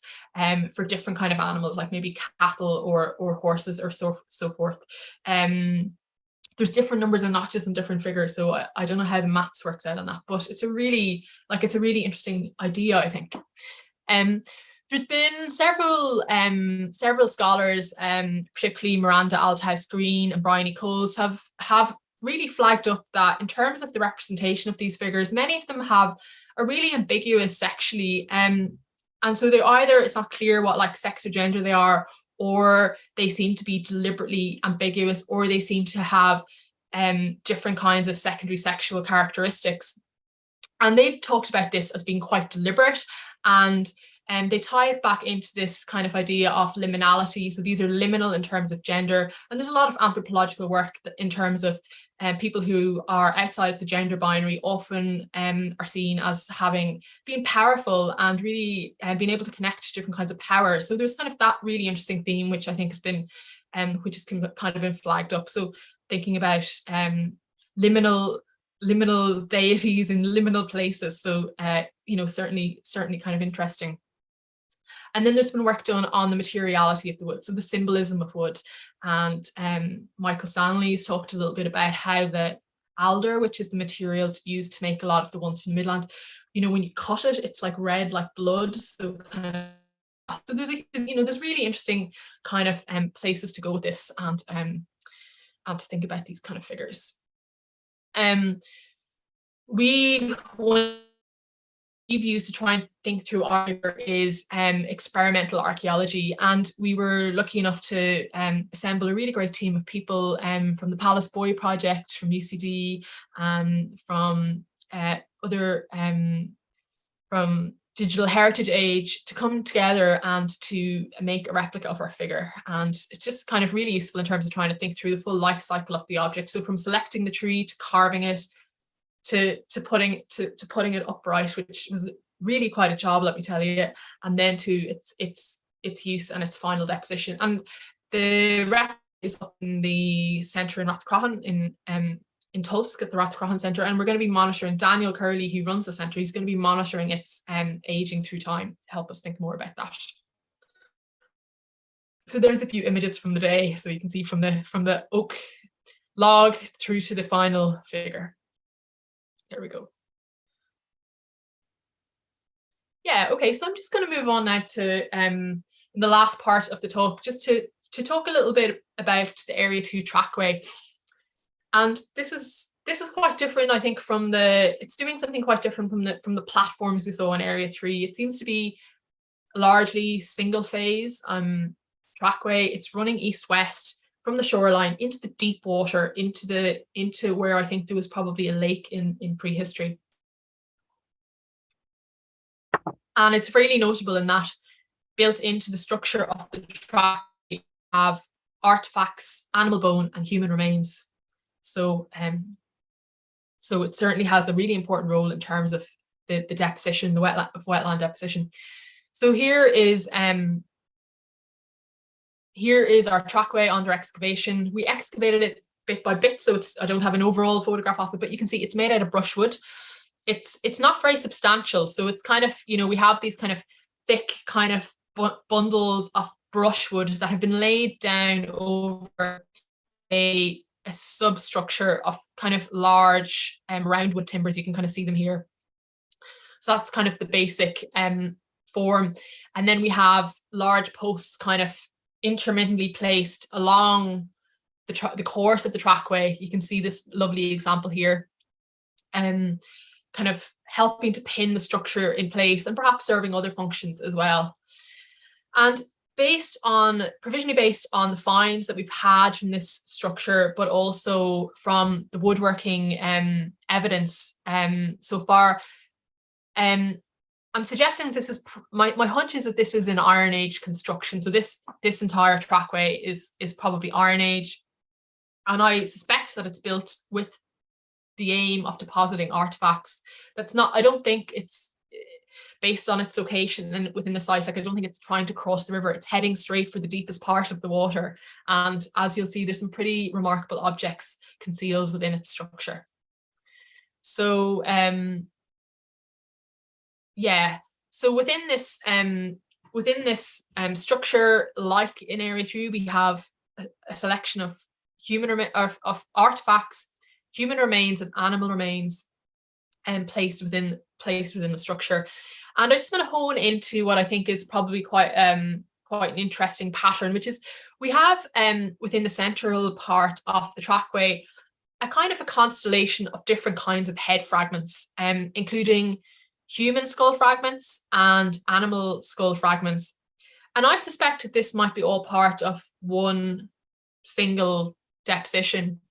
for different kind of animals, like maybe cattle or horses or so forth. There's different numbers of notches and different figures, so I don't know how the maths works out on that, but it's a really interesting idea, I think. There's been several scholars, particularly Miranda Althouse Green and Bryony Coles, have really flagged up that in terms of the representation of these figures, many of them are really ambiguous sexually. And so they're either, it's not clear what like sex or gender they are, or they seem to be deliberately ambiguous, or they seem to have different kinds of secondary sexual characteristics. And they've talked about this as being quite deliberate, and they tie it back into this kind of idea of liminality. So these are liminal in terms of gender, and there's a lot of anthropological work in terms of people who are outside of the gender binary often are seen as being powerful and really being able to connect to different kinds of power. So there's kind of that really interesting theme, which I think has been, which has kind of been flagged up. So thinking about liminal deities in liminal places. So you know, certainly kind of interesting. And then there's been work done on the materiality of the wood, so the symbolism of wood. And Michael Stanley's talked a little bit about how the alder, which is the material used to make a lot of the ones from the Midland, you know, when you cut it, it's like red like blood. So kind of, so there's there's really interesting kind of places to go with this, and to think about these kind of figures. We've used to try and think through art is experimental archaeology, and we were lucky enough to assemble a really great team of people from the Palace Boy Project, from UCD, from from Digital Heritage Age, to come together and to make a replica of our figure. And it's just kind of really useful in terms of trying to think through the full life cycle of the object. So from selecting the tree to carving it, to putting it upright, which was really quite a job, let me tell you, and then to its use and its final deposition. And the rep is up in the centre in Rathcroghan in Tulsk at the Rathcroghan Centre, and we're going to be monitoring Daniel Curley, who runs the centre. He's going to be monitoring its aging through time to help us think more about that. So there's a few images from the day, so you can see from the oak log through to the final figure. There we go. Yeah, okay, so I'm just going to move on now to in the last part of the talk, just to talk a little bit about the Area 2 Trackway. And this is quite different, I think, it's doing something quite different from the platforms we saw in Area 3. It seems to be largely single phase trackway. It's running east-west from the shoreline into the deep water, into where I think there was probably a lake in prehistory. And it's really notable in that built into the structure of the track have artifacts, animal bone and human remains. So so it certainly has a really important role in terms of the deposition, the wetland deposition. So here is here is our trackway under excavation. We excavated it bit by bit, so I don't have an overall photograph of it, but you can see it's made out of brushwood. It's not very substantial, so it's kind of, you know, we have these kind of thick kind of bundles of brushwood that have been laid down over a substructure of kind of large roundwood timbers. You can kind of see them here. So that's kind of the basic form. And then we have large posts kind of intermittently placed along the course of the trackway. You can see this lovely example here, kind of helping to pin the structure in place and perhaps serving other functions as well. And provisionally based on the finds that we've had from this structure, but also from the woodworking evidence so far, I'm suggesting this is my hunch is that this is an Iron Age construction. So this entire trackway is probably Iron Age, and I suspect that it's built with the aim of depositing artifacts. I don't think it's based on its location and within the site. Like, I don't think it's trying to cross the river. It's heading straight for the deepest part of the water. And as you'll see, there's some pretty remarkable objects concealed within its structure. So yeah, so within this structure, like in Area 2, we have a selection of of artifacts, human remains and animal remains, placed within the structure. And I just want to hone into what I think is probably quite an interesting pattern, which is we have within the central part of the trackway a kind of a constellation of different kinds of head fragments, including human skull fragments and animal skull fragments. And I suspect that this might be all part of one single deposition.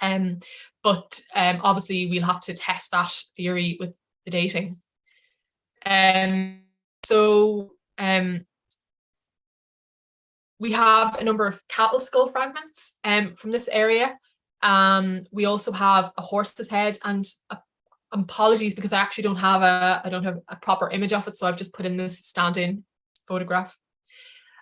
But obviously we'll have to test that theory with the dating. We have a number of cattle skull fragments from this area. We also have a horse's head, and apologies because I actually don't have a proper image of it, so I've just put in this stand-in photograph.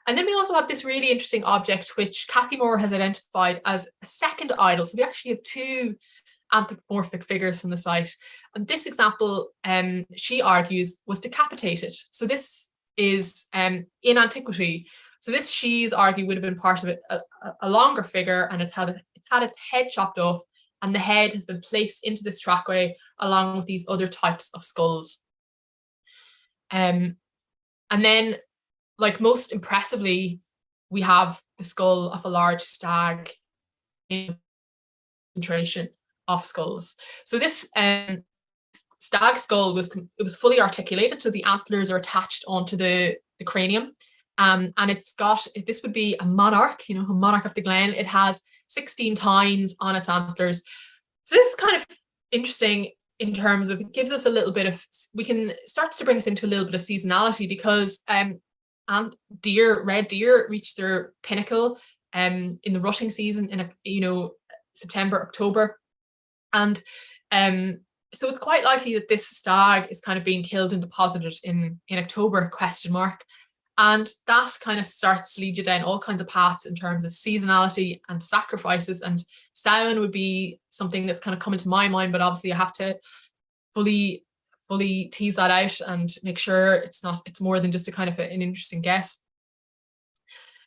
And then we also have this really interesting object which Cathy Moore has identified as a second idol. So we actually have two anthropomorphic figures from the site. And this example, she argues, was decapitated. So this is in antiquity. So this, she's argued, would have been part of it, a longer figure, and it's had its head chopped off, and the head has been placed into this trackway along with these other types of skulls. And then, like, most impressively, we have the skull of a large stag in concentration of skulls. So this stag skull was fully articulated, so the antlers are attached onto the cranium, and this would be a monarch, a monarch of the glen. It has 16 tines on its antlers. So this is kind of interesting in terms of, it gives us a little bit of, we can start to bring us into a little bit of seasonality, because and red deer reach their pinnacle in the rutting season in September, October, and so it's quite likely that this stag is kind of being killed and deposited in October ? And that kind of starts to lead you down all kinds of paths in terms of seasonality and sacrifices. And Samhain would be something that's kind of come into my mind, but obviously I have to fully tease that out and make sure it's more than just a kind of an interesting guess.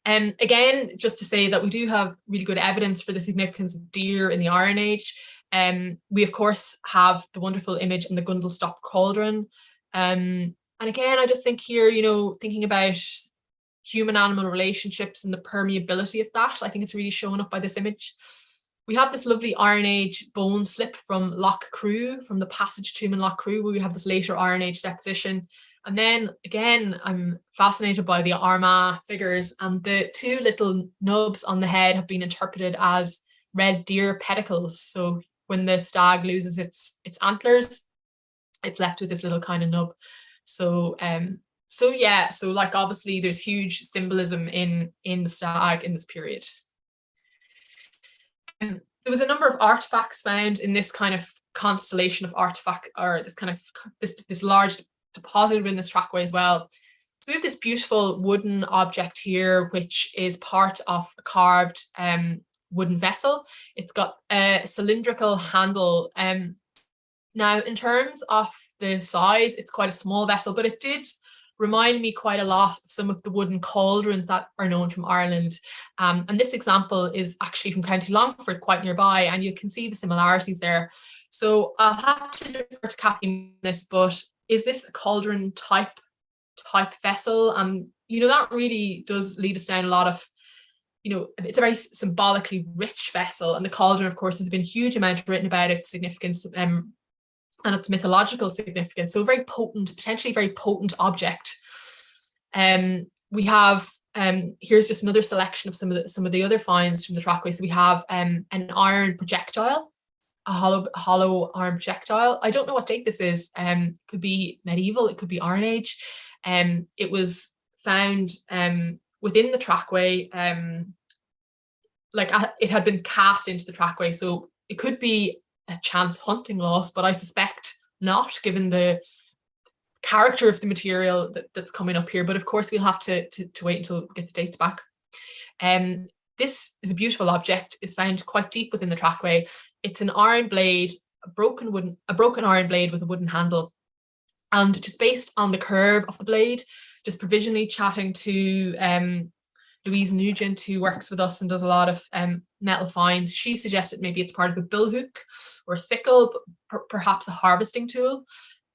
Again, just to say that we do have really good evidence for the significance of deer in the Iron Age. We of course have the wonderful image in the Gundlestock cauldron. And again, I just think here, thinking about human-animal relationships and the permeability of that, I think it's really shown up by this image. We have this lovely Iron Age bone slip from Loch Crew, from the passage tomb in Loch Crew, where we have this later Iron Age deposition. And then again, I'm fascinated by the Armagh figures, and the two little nubs on the head have been interpreted as red deer pedicles. So when the stag loses its antlers, it's left with this little kind of nub. So like, obviously there's huge symbolism in the stag in this period. There was a number of artifacts found in this kind of constellation of artifact, or this kind of this large deposit within this trackway as well. So we have this beautiful wooden object here, which is part of a carved wooden vessel. It's got a cylindrical handle. Now, in terms of the size, it's quite a small vessel, but it did remind me quite a lot of some of the wooden cauldrons that are known from Ireland. And this example is actually from County Longford, quite nearby, and you can see the similarities there. So I'll have to defer to Kathy on this, but is this a cauldron type vessel? You know, that really does lead us down a lot of, you know, it's a very symbolically rich vessel, and the cauldron, of course, has been a huge amount written about its significance and its mythological significance. So very potent, potentially very potent object. We have here's just another selection of some of the other finds from the Trackway. So we have an iron projectile, a hollow iron projectile. I don't know what date this is. Could be medieval, it could be Iron Age. It was found within the Trackway, it had been cast into the Trackway, so it could be a chance hunting loss, but I suspect not, given the character of the material that's coming up here. But of course, we'll have to wait until we get the dates back. This is a beautiful object. It's found quite deep within the Trackway. It's an iron blade, a broken iron blade with a wooden handle. And just based on the curve of the blade, just provisionally chatting to Louise Nugent, who works with us and does a lot of metal finds, she suggested maybe it's part of a billhook or a sickle, perhaps a harvesting tool.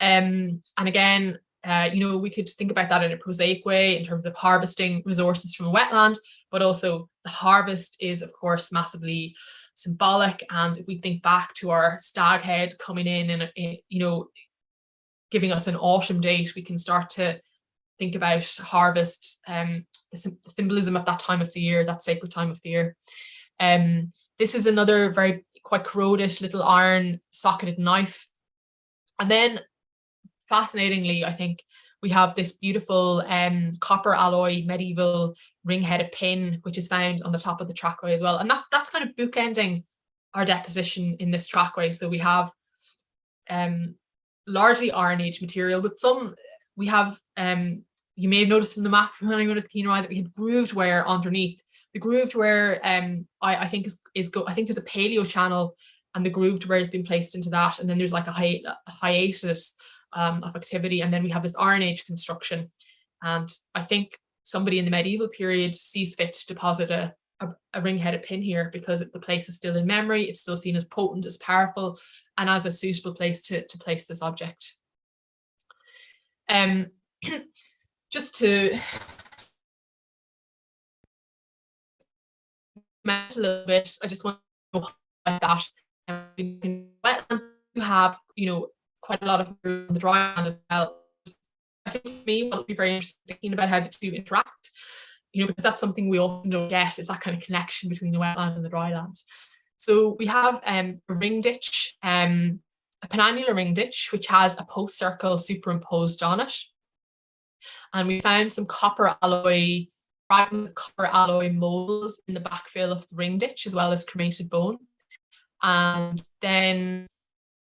And again, you know, we could think about that in a prosaic way in terms of harvesting resources from a wetland, but also the harvest is, of course, massively symbolic. And if we think back to our stag head coming in and, you know, giving us an autumn date, we can start to think about harvest, the symbolism of that time of the year, that sacred time of the year. This is another very quite corroded little iron socketed knife. And then fascinatingly, I think we have this beautiful copper alloy medieval ring-headed pin, which is found on the top of the Trackway as well. And that's kind of bookending our deposition in this Trackway. So we have largely Iron Age material, with some, we have, you may have noticed from the map from anyone at the keen eye that we had grooved ware underneath. The grooved ware, I think I think there's a paleo channel, and the grooved ware has been placed into that, and then there's like a hiatus of activity, and then we have this Iron Age construction. And I think somebody in the medieval period sees fit to deposit a ring-headed pin here, because the place is still in memory, it's still seen as potent, as powerful, and as a suitable place to place this object. Just to comment a little bit, I just want to know about that. In wetland, you have, you know, quite a lot of room on the dry land as well. I think for me, what would be very interesting thinking about how the two interact, you know, because that's something we often don't get, is that kind of connection between the wetland and the dry land. So we have a ring ditch, a penannular ring ditch, which has a post circle superimposed on it. And we found some copper alloy, fragments of copper alloy molds in the backfill of the ring ditch, as well as cremated bone. And then,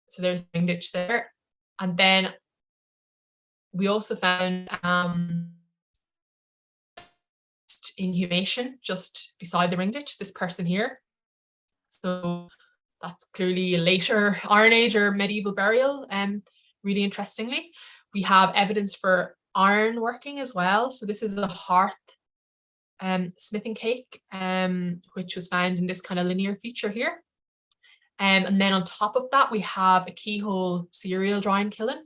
so there's the ring ditch there. And then we also found inhumation just beside the ring ditch, this person here. So that's clearly a later Iron Age or medieval burial. Really interestingly, we have evidence for iron working as well. So this is a hearth smithing cake, which was found in this kind of linear feature here. And then on top of that, we have a keyhole cereal drying kiln,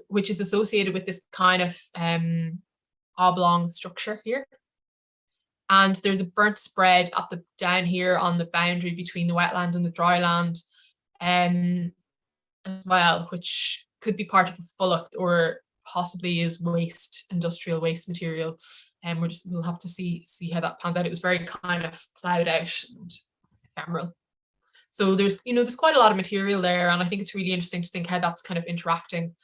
which is associated with this kind of oblong structure here. And there's a burnt spread up down here on the boundary between the wetland and the dry land as well, which could be part of a fulloch or possibly is waste, industrial waste material. And we'll have to see how that pans out. It was very kind of ploughed out and ephemeral. So there's quite a lot of material there, and I think it's really interesting to think how that's kind of interacting.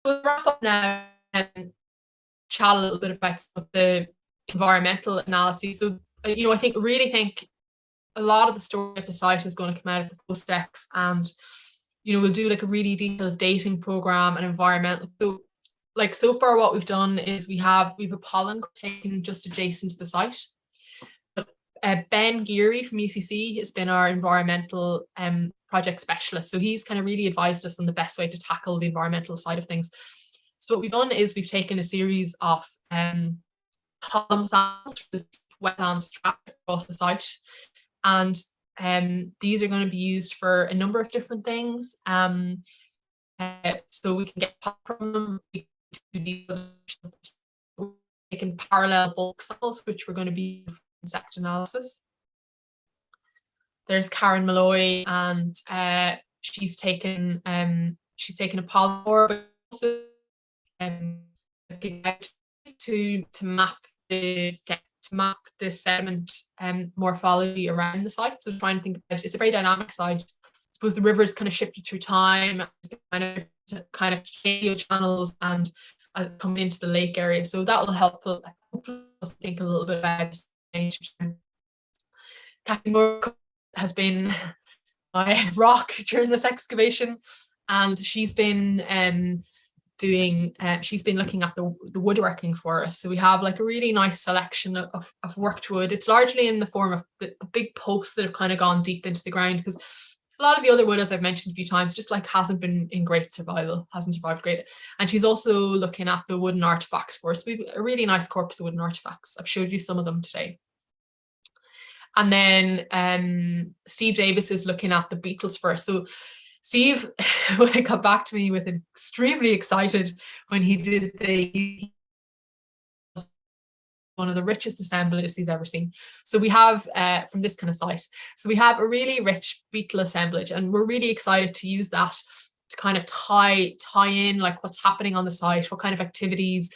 We'll wrap up now and chat a little bit about some of the environmental analysis. So, I really think a lot of the story of the site is going to come out of the post-ex, and we'll do like a really detailed dating program and environmental. So like so far what we've done is we've a pollen taken just adjacent to the site. But Ben Geary from UCC has been our environmental project specialist. So he's kind of really advised us on the best way to tackle the environmental side of things. So what we've done is we've taken a series of column samples from the wetlands tracked across the site, and these are going to be used for a number of different things. So we can get from them, we can parallel bulk samples, which we're going to be for insect analysis. There's Karen Malloy, and she's taken a polymer, but also to map the sediment morphology around the site. So trying to think about it's a very dynamic site. I suppose the river's kind of shifted through time, kind of channels and as coming into the lake area. So that will help us think a little bit about change. Kathy Moore has been my rock during this excavation, and she's been looking at the woodworking for us. So we have like a really nice selection of worked wood. It's largely in the form of the big posts that have kind of gone deep into the ground, because a lot of the other wood, as I've mentioned a few times, just like hasn't been in great survival, hasn't survived great. And she's also looking at the wooden artifacts for us. We have a really nice corpus of wooden artifacts. I've showed you some of them today. And then Steve Davis is looking at the beetles for us. So Steve got back to me with extremely excited when he did one of the richest assemblages he's ever seen. So we have from this kind of site. So we have a really rich beetle assemblage, and we're really excited to use that to kind of tie in like what's happening on the site, what kind of activities.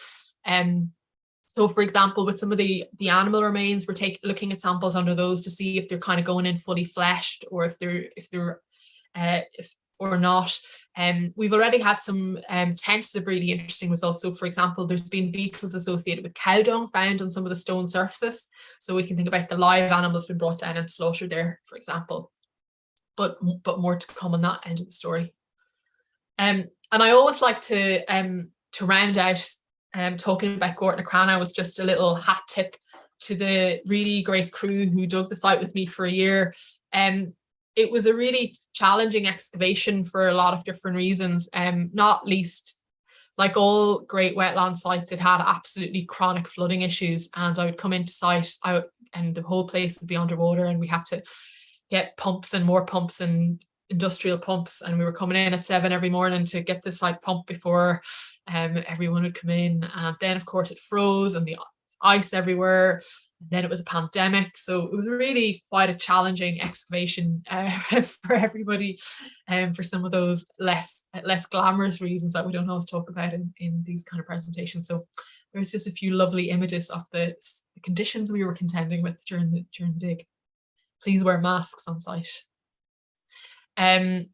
So for example, with some of the animal remains, we're looking at samples under those to see if they're kind of going in fully fleshed, or if or not. We've already had some tentative really interesting results. So for example, there's been beetles associated with cow dung found on some of the stone surfaces. So we can think about the live animals being brought down and slaughtered there, for example. But more to come on that end of the story. And I always like to round out talking about Gortnacrannagh with just a little hat tip to the really great crew who dug the site with me for a year. It was a really challenging excavation for a lot of different reasons, not least, like all great wetland sites, it had absolutely chronic flooding issues, and I would come into site and the whole place would be underwater, and we had to get pumps and more pumps and industrial pumps, and we were coming in at 7 every morning to get the site pumped before everyone would come in. And then of course it froze and the ice everywhere. Then it was a pandemic, so it was really quite a challenging excavation for everybody, for some of those less glamorous reasons that we don't always talk about in these kind of presentations. So there's just a few lovely images of the conditions we were contending with during the dig. Please wear masks on site. And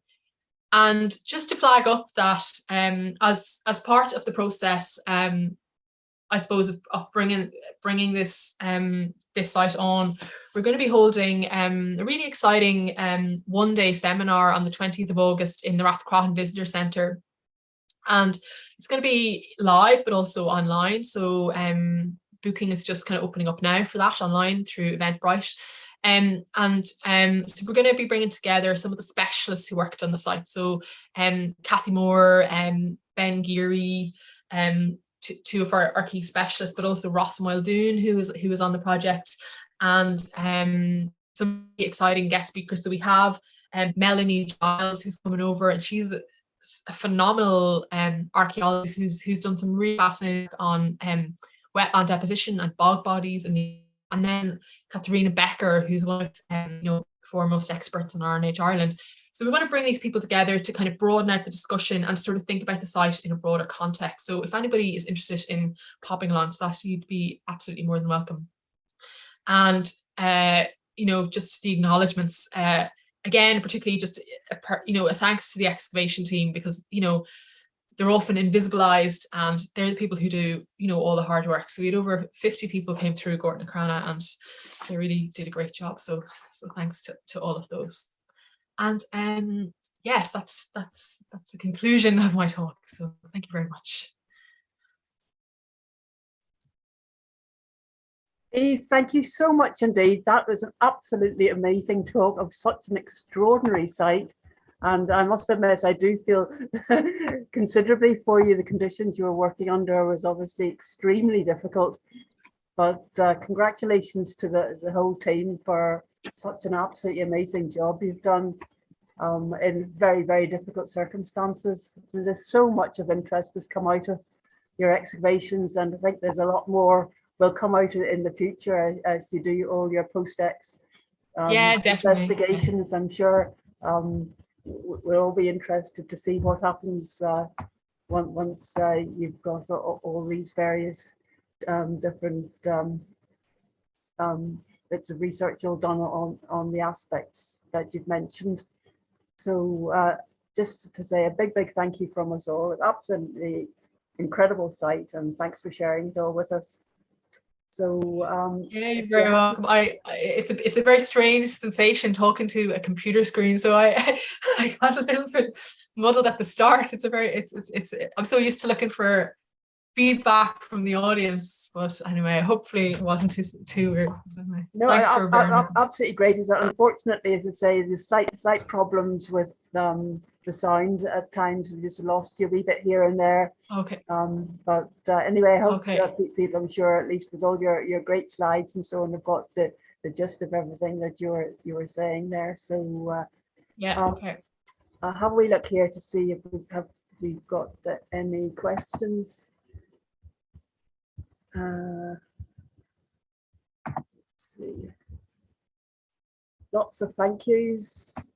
just to flag up that as part of the process, I suppose of bringing this site on, we're going to be holding a really exciting one-day seminar on the 20th of August in the Rathcroghan Visitor Centre, and it's going to be live but also online. So booking is just kind of opening up now for that online through Eventbrite, so we're going to be bringing together some of the specialists who worked on the site. So Kathy Moore, Ben Geary, two of our key specialists, but also Ross Muldoon, who was on the project, and some exciting guest speakers that we have. Melanie Giles, who's coming over, and she's a phenomenal archaeologist who's done some really fascinating on wetland deposition and bog bodies, and then Katharina Becker, who's one of foremost experts in Iron Age Ireland. So we want to bring these people together to kind of broaden out the discussion and sort of think about the site in a broader context. So if anybody is interested in popping along to that, you'd be absolutely more than welcome. And just the acknowledgements, again, particularly just a thanks to the excavation team, because they're often invisibilized, and they're the people who do all the hard work. So we had over 50 people came through Gortnacrannagh, and they really did a great job. So thanks to all of those. And yes, that's the conclusion of my talk. So thank you very much. Eve, thank you so much indeed. That was an absolutely amazing talk of such an extraordinary site. And I must admit, I do feel considerably for you. The conditions you were working under was obviously extremely difficult. But congratulations to the whole team for such an absolutely amazing job you've done in very, very difficult circumstances. There's so much of interest has come out of your excavations, and I think there's a lot more will come out in the future as you do all your post-ex Yeah, definitely. investigations. I'm sure we'll all be interested to see what happens once you've got all these various different bits of research all done on the aspects that you've mentioned. So just to say a big thank you from us all. Absolutely incredible site, and thanks for sharing it all with us. So yeah, you're very welcome. It's a very strange sensation talking to a computer screen. So I got a little bit muddled at the start. I'm so used to looking for feedback from the audience, but anyway, hopefully it wasn't too weird. Anyway, no, thanks for absolutely great. Is that unfortunately, as I say, the slight problems with the sound at times. We just lost you a wee bit here and there. Okay. But anyway, I hope people, I'm sure, at least with all your great slides and so on, have got the gist of everything that you were saying there. So yeah. Okay. Have we look here to see if we've got any questions. Let's see. Lots of thank yous.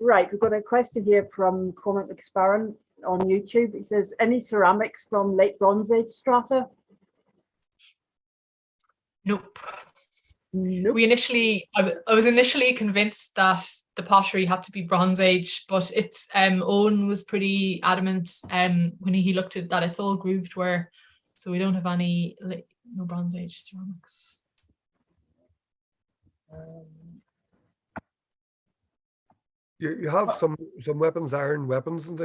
Right, we've got a question here from Cormac McSparron on YouTube. He says, any ceramics from late Bronze Age strata? Nope. Nope. I was initially convinced that the pottery had to be Bronze Age, but it's Owen was pretty adamant when he looked at that it's all grooved ware, so we don't have any no Bronze Age ceramics. You have some weapons, iron weapons and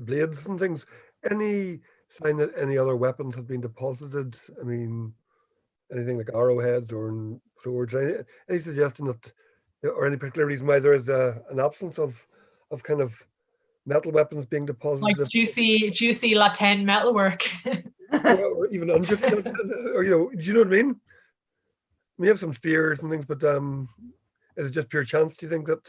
blades and things. Any sign that any other weapons have been deposited? I mean, anything like arrowheads or swords? Any suggestion that, or any particular reason why there is an absence of kind of metal weapons being deposited? Like juicy lateen metalwork. or even unjuicy, or do you know what I mean? We have some spears and things, but is it just pure chance? Do you think that?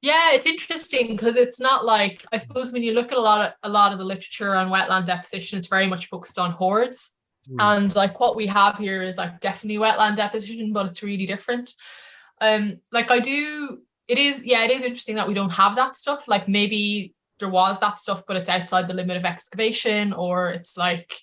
Yeah, it's interesting because it's not like, I suppose when you look at a lot of the literature on wetland deposition, it's very much focused on hoards. And like what we have here is like definitely wetland deposition, but it's really different. It is interesting that we don't have that stuff. Like maybe there was that stuff, but it's outside the limit of excavation, or it's like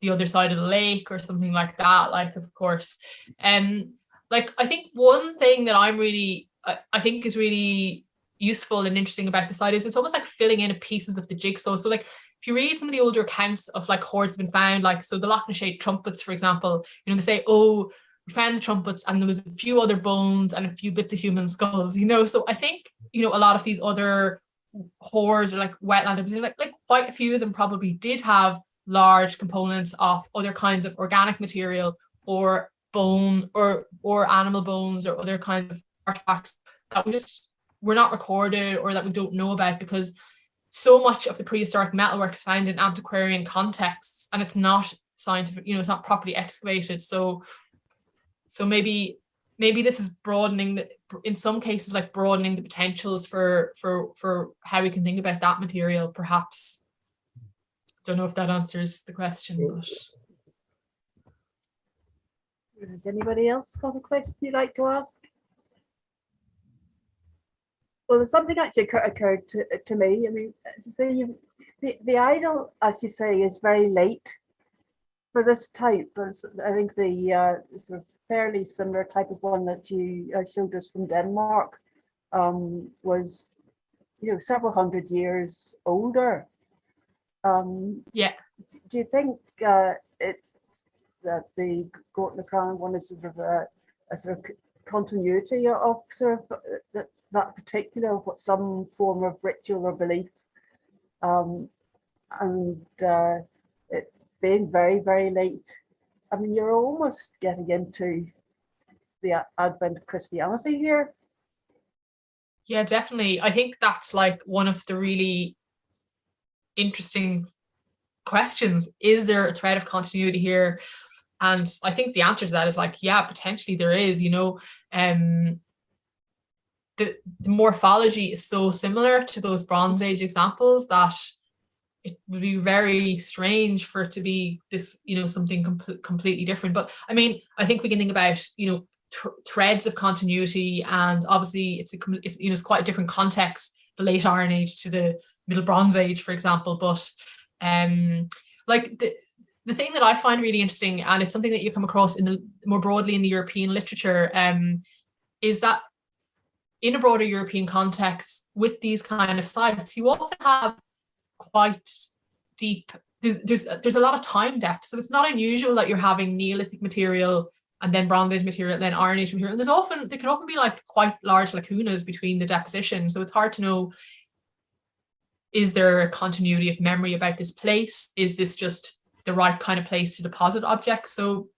the other side of the lake or something like that. Like, of course, like I think one thing that I think is really useful and interesting about the site is it's almost like filling in pieces of the jigsaw. So like if you read some of the older accounts of like hoards have been found, like so the Lochnash trumpets, for example, they say, oh, we found the trumpets and there was a few other bones and a few bits of human skulls, so I think a lot of these other hoards or like wetland, like quite a few of them probably did have large components of other kinds of organic material or bone or animal bones or other kinds of artifacts that we're not recorded or that we don't know about, because so much of the prehistoric metalwork is found in antiquarian contexts and it's not scientific, it's not properly excavated. So maybe this is broadening in some cases, like broadening the potentials for how we can think about that material, perhaps. Don't know if that answers the question, but has anybody else got a question you'd like to ask? Well, there's something actually occurred to me. I mean, the idol, as you say, is very late for this type. I think the sort of fairly similar type of one that you showed us from Denmark was, several hundred years older. Yeah. Do you think it's that the Gortnacrannagh one is sort of a sort of continuity of sort of that particular, what some form of ritual or belief, and it being very, very late. I mean, you're almost getting into the advent of Christianity here. Yeah, definitely. I think that's like one of the really interesting questions. Is there a thread of continuity here? And I think the answer to that is like, yeah, potentially there is, you know. The morphology is so similar to those Bronze Age examples that it would be very strange for it to be this, you know, something completely different. But I mean, I think we can think about, you know, threads of continuity, and obviously it's you know, it's quite a different context, the late Iron Age to the Middle Bronze Age, for example. But like the thing that I find really interesting, and it's something that you come across in the more broadly in the European literature, is that in a broader European context with these kind of sites, you often have quite deep, there's a lot of time depth. So it's not unusual that you're having Neolithic material and then Bronze Age material and then Iron Age material. And there can often be like quite large lacunas between the deposition. So it's hard to know, is there a continuity of memory about this place? Is this just the right kind of place to deposit objects? So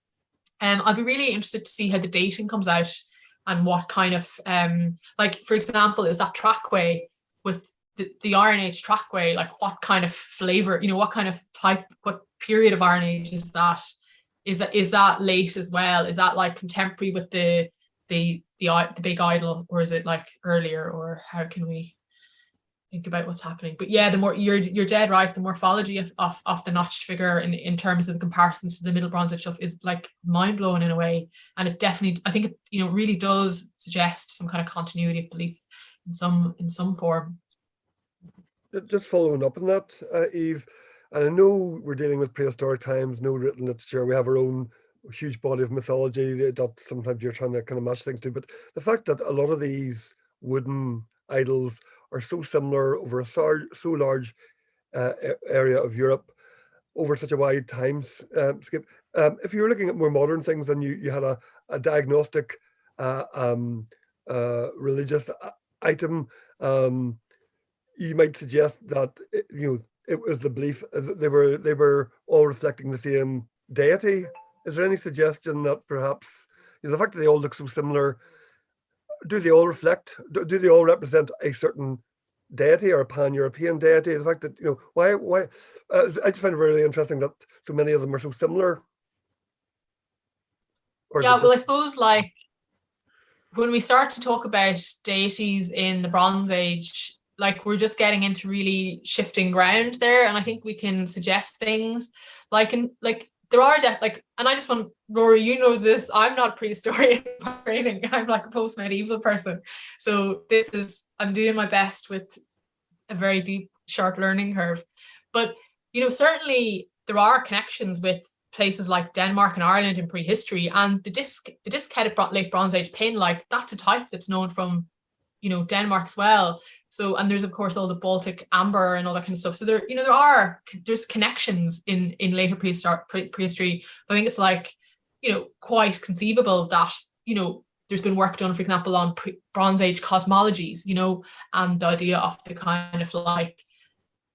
I'd be really interested to see how the dating comes out, and what kind of, like, for example, is that Trackway with the Iron Age Trackway, like what kind of flavor, you know, what kind of type, what period of Iron Age is that? Is that late as well? Is that like contemporary with the big idol, or is it like earlier, or how can we think about what's happening? But yeah, the more you're dead right, the morphology of the notched figure in terms of the comparisons to the Middle Bronze Age stuff is like mind-blowing in a way. And it definitely, I think it, you know, really does suggest some kind of continuity of belief in some form. Just following up on that, Eve, and I know we're dealing with prehistoric times, no written literature, we have our own huge body of mythology that sometimes you're trying to kind of match things to, but the fact that a lot of these wooden idols are so similar over a so large area of Europe over such a wide time skip. If you were looking at more modern things and you had a diagnostic religious item, you might suggest that it was the belief that they were all reflecting the same deity. Is there any suggestion that perhaps, you know, the fact that they all look so similar, do they all reflect, do they all represent a certain deity or a pan-European deity? The fact that, you know, why I just find it really interesting that so many of them are so similar. Yeah, well, I suppose like when we start to talk about deities in the Bronze Age, like we're just getting into really shifting ground there, and I think we can suggest things like there are and I just want, Rory, you know this, I'm not prehistorian by training, I'm like a post-medieval person, so I'm doing my best with a very deep, sharp learning curve. But you know, certainly there are connections with places like Denmark and Ireland in prehistory, and the disc-headed late Bronze Age pin, like that's a type that's known from, you know, Denmark as well. So, and there's of course all the Baltic amber and all that kind of stuff. So there, you know, there's connections in later prehistory. But I think it's like, you know, quite conceivable that, you know, there's been work done, for example, on Bronze Age cosmologies, you know, and the idea of the kind of like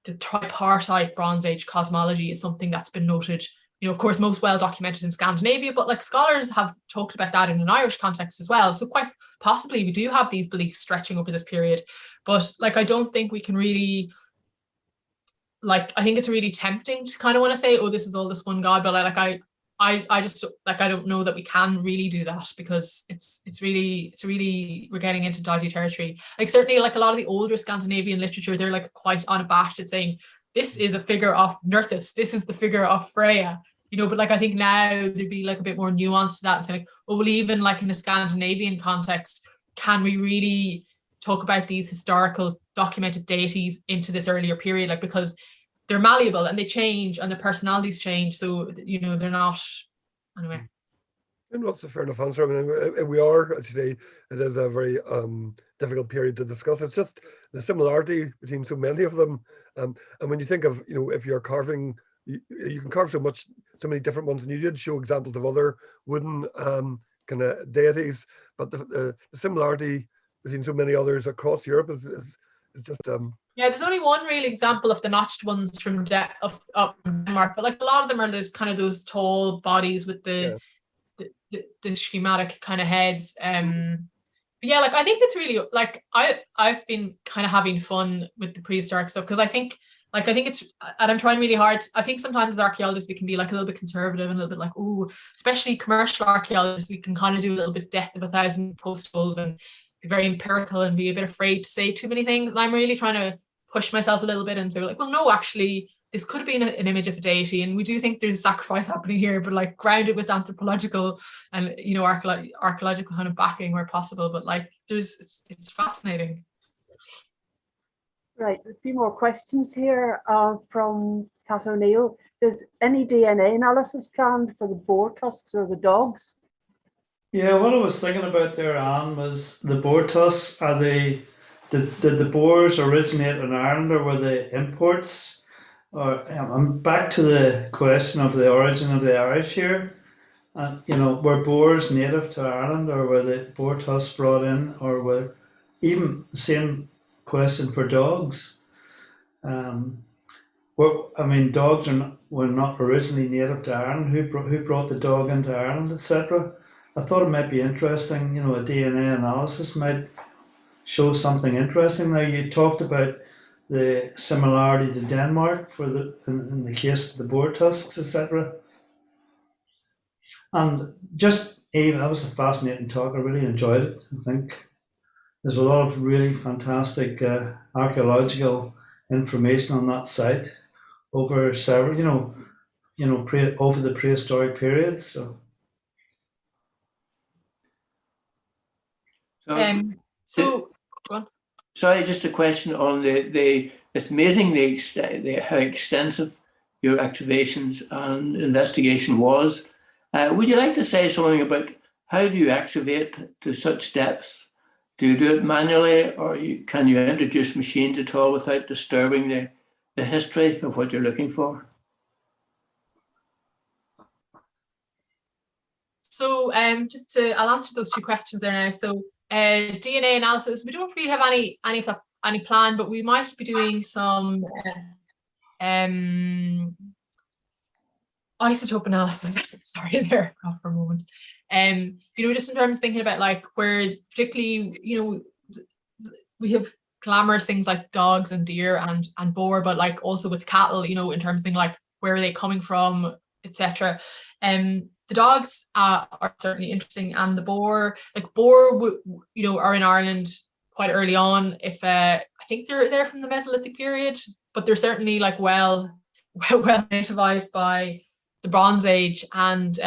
the tripartite Bronze Age cosmology is something that's been noted, you know, of course, most well documented in Scandinavia, but like scholars have talked about that in an Irish context as well. So quite possibly we do have these beliefs stretching over this period. But like, I don't think we can really, like, I think it's really tempting to kind of want to say, oh, this is all this one God, but I just like, I don't know that we can really do that, because it's really we're getting into dodgy territory. Like certainly like a lot of the older Scandinavian literature, they're like quite unabashed at saying this is a figure of Nerthus, this is the figure of Freya, you know. But like I think now there'd be like a bit more nuance to that, and say like, oh well, even like in a Scandinavian context, can we really talk about these historical documented deities into this earlier period, like, because they're malleable and they change and their personalities change, so you know, they're not, anyway. And what's the fair enough answer? I mean, we are, as you say, it is a very difficult period to discuss. It's just the similarity between so many of them. And when you think of, you know, if you're carving, you can carve so many different ones, and you did show examples of other wooden kind of deities, but the similarity between so many others across Europe is just yeah, there's only one real example of the notched ones from Denmark, but like a lot of them are those tall bodies with the schematic kind of heads. But yeah, like I think it's really like I've been kind of having fun with the prehistoric stuff because I think it's, and I'm trying really hard. I think sometimes as archaeologists we can be like a little bit conservative and a little bit like, oh, especially commercial archaeologists, we can kind of do a little bit death of a thousand post holes and be very empirical and be a bit afraid to say too many things. And I'm really trying to push myself a little bit and say like, well, no, actually, this could have been an image of a deity, and we do think there's sacrifice happening here, but like grounded with anthropological and archaeological kind of backing where possible. But like it's fascinating. Right, a few more questions here from Kat O'Neill. Is any DNA analysis planned for the boar tusks or the dogs? Yeah, what I was thinking about there, Anne, was the boar tusks. Did the boars originate in Ireland or were they imports? Or I'm back to the question of the origin of the Irish here. Were boars native to Ireland or were the boar tusks brought in, or were even the same question for dogs? Dogs were not originally native to Ireland. Who brought the dog into Ireland, etc. I thought it might be interesting. A DNA analysis might show something interesting. Now you talked about the similarity to Denmark in the case of the boar tusks, etc. And just Eve, that was a fascinating talk. I really enjoyed it. I think there's a lot of really fantastic archaeological information on that site over several, over the prehistoric periods. So. Go on. Sorry, just a question on it's amazing how extensive your excavations and investigation was. Would you like to say something about how do you excavate to such depths? Do you do it manually, or can you introduce machines at all without disturbing the history of what you're looking for? So I'll answer those two questions there now. So DNA analysis, we don't really have any plan, but we might be doing some isotope analysis. Sorry there for a moment. Just in terms of thinking about like where particularly, we have glamorous things like dogs and deer and boar, but like also with cattle, in terms of things like where are they coming from, etc. The dogs are certainly interesting, and the boar, are in Ireland quite early on. If I think they're from the Mesolithic period, but they're certainly like well nativized by the Bronze Age. And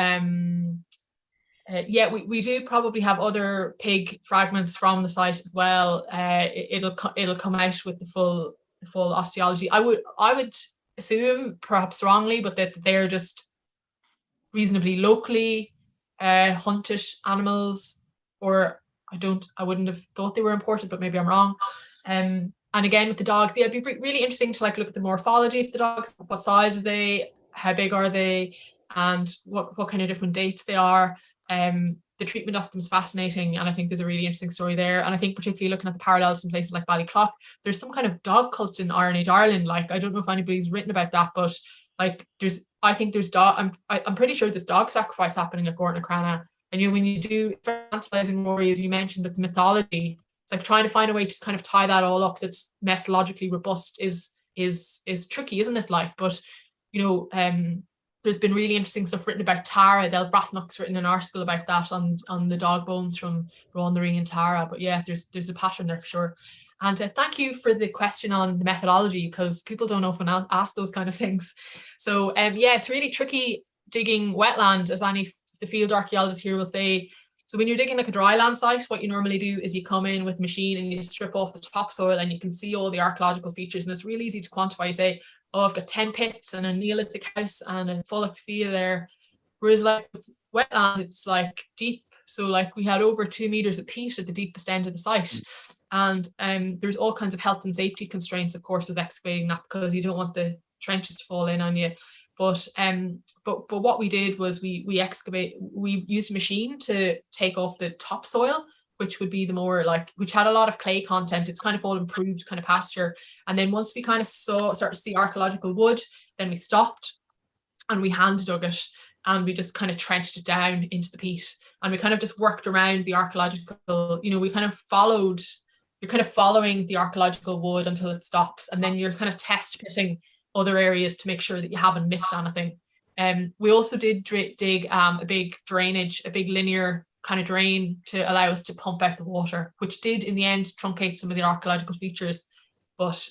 we do probably have other pig fragments from the site as well. It'll come out with the full osteology. I would assume, perhaps wrongly, but that they're just reasonably locally hunted animals, or I wouldn't have thought they were imported, but maybe I'm wrong. And again with the dogs, it'd be really interesting to like look at the morphology of the dogs. What size are they? How big are they? And what kind of different dates they are. The treatment of them is fascinating, and I think there's a really interesting story there. And I think particularly looking at the parallels in places like Ballyclough, there's some kind of dog cult in Iron Age Ireland. Like I don't know if anybody's written about that, but like I'm pretty sure there's dog sacrifice happening at Gortnacrannagh. And when you do infantilizing Rory, as you mentioned, with mythology, it's like trying to find a way to kind of tie that all up that's methodologically robust is tricky, isn't it? Like, but there's been really interesting stuff written about Tara. Del Brathnach's written an article about that on the dog bones from Ronarie and Tara. But yeah, there's a pattern there for sure. And thank you for the question on the methodology, because people don't often ask those kind of things. So it's really tricky digging wetland, as the field archaeologist here will say. So when you're digging like a dry land site, what you normally do is you come in with a machine and you strip off the topsoil, and you can see all the archaeological features, and it's really easy to quantify. You say, oh, I've got 10 pits and a Neolithic house and a Fulloch Fia there. Whereas like with wetland, it's like deep. So like we had over 2 meters of peat at the deepest end of the site. And there's all kinds of health and safety constraints, of course, with excavating that, because you don't want the trenches to fall in on you. But what we did was we used a machine to take off the topsoil, which would be the more like, which had a lot of clay content. It's kind of all improved kind of pasture. And then once we kind of started to see archaeological wood, then we stopped and we hand dug it, and we just kind of trenched it down into the peat. And we kind of just worked around the archaeological, you know, you're kind of following the archaeological wood until it stops. And then you're kind of test pitting other areas to make sure that you haven't missed anything. We also did dig a big drainage, a big linear kind of drain to allow us to pump out the water, which did in the end truncate some of the archaeological features. But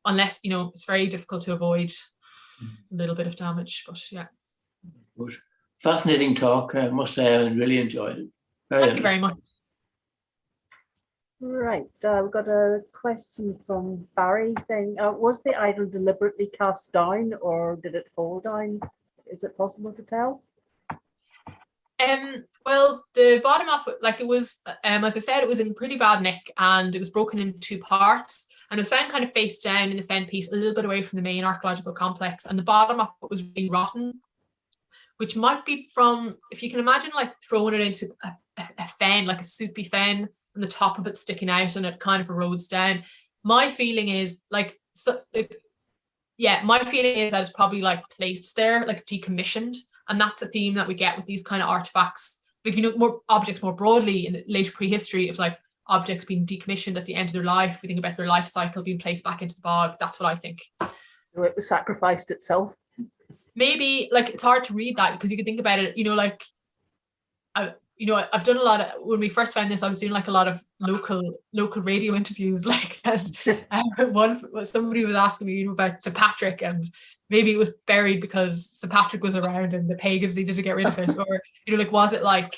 unless, you know, it's very difficult to avoid a little bit of damage. But yeah. Fascinating talk, I must say. I really enjoyed it. Thank you very much. Right, we've got a question from Barry saying, was the idol deliberately cast down or did it fall down? Is it possible to tell? Well, the bottom of it, like it was, as I said, it was in pretty bad nick and it was broken into 2 parts, and it was found kind of face down in the fen piece, a little bit away from the main archaeological complex, and the bottom of it was really rotten, which might be from, if you can imagine, like throwing it into a fen, like a soupy fen, and the top of it sticking out and it kind of erodes down. My feeling is my feeling is that it's probably like placed there, like decommissioned. And that's a theme that we get with these kind of artifacts, like, you know, more objects more broadly in the later prehistory, of like objects being decommissioned at the end of their life. We think about their life cycle being placed back into the bog. That's what I think. So it was sacrificed itself. Maybe, like, it's hard to read that because you could think about it, you know, like, I've done a lot of, when we first found this, I was doing like a lot of local radio interviews, like, and somebody was asking me, you know, about St. Patrick, and maybe it was buried because St. Patrick was around and the pagans needed to get rid of it, or, you know, like, was it like,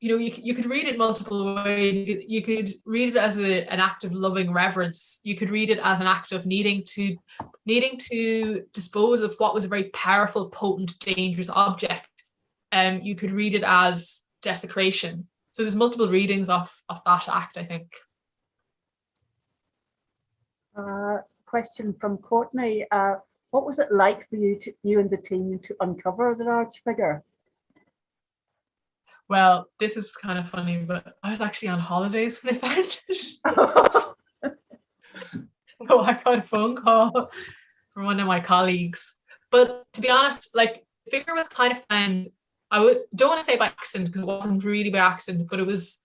you know, you could read it multiple ways. You could read it as an act of loving reverence. You could read it as an act of needing to dispose of what was a very powerful, potent, dangerous object. You could read it as desecration. So there's multiple readings of that act, I think. Question from Courtney. What was it like for you and the team to uncover the large figure? Well, this is kind of funny, but I was actually on holidays when they found it. So I got a phone call from one of my colleagues. But to be honest, like, the figure was kind of found, don't want to say by accident because it wasn't really by accident, but it was,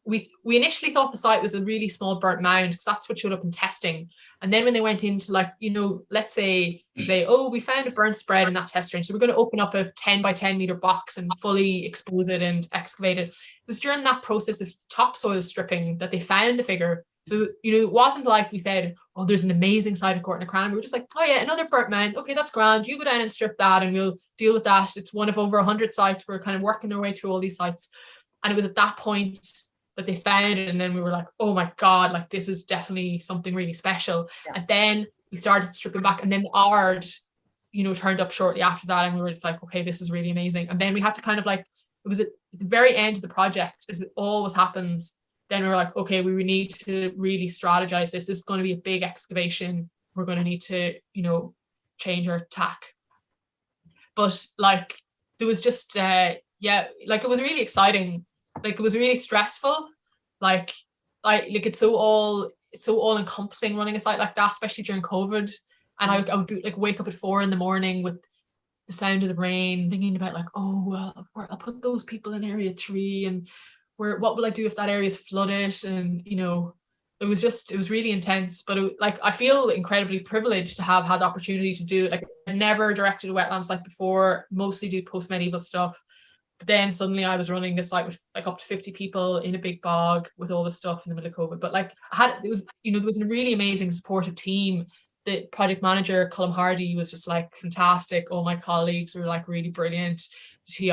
we initially thought the site was a really small burnt mound because that's what showed up in testing. And then when they went into, like, you know, let's say, oh, we found a burnt spread in that test range, so we're going to open up a 10 by 10 meter box and fully expose it and excavate it. It was during that process of topsoil stripping that they found the figure. So, you know, it wasn't like we said, oh, there's an amazing site at Gortnacrannagh. We were just like, oh yeah, another burnt mound. Okay, that's grand. You go down and strip that and we'll deal with that. It's one of over 100 sites. We're kind of working our way through all these sites. And it was at that point that they found it. And then we were like, oh my God, like, this is definitely something really special. Yeah. And then we started stripping back, and then the ard, you know, turned up shortly after that. And we were just like, okay, this is really amazing. And then we had to kind of, like, it was at the very end of the project, as it always happens. Then we were like, okay, we need to really strategize this. This is going to be a big excavation. We're going to need to, you know, change our tack. But, like, there was just, like, it was really exciting. Like, it was really stressful. Like it's so all encompassing running a site like that, especially during COVID. And I would be, like, wake up at 4 a.m. with the sound of the rain, thinking about, like, oh, well, I'll put those people in area 3, and what will I do if that area is flooded? And, you know, it was really intense. But I feel incredibly privileged to have had the opportunity to do it. Like, I've never directed a wetland site before, mostly do post-medieval stuff. But then suddenly I was running this site with, like, up to 50 people in a big bog with all this stuff in the middle of COVID. But, like, there was a really amazing supportive team. The project manager, Colm Hardy, was just, like, fantastic. All my colleagues were, like, really brilliant. TII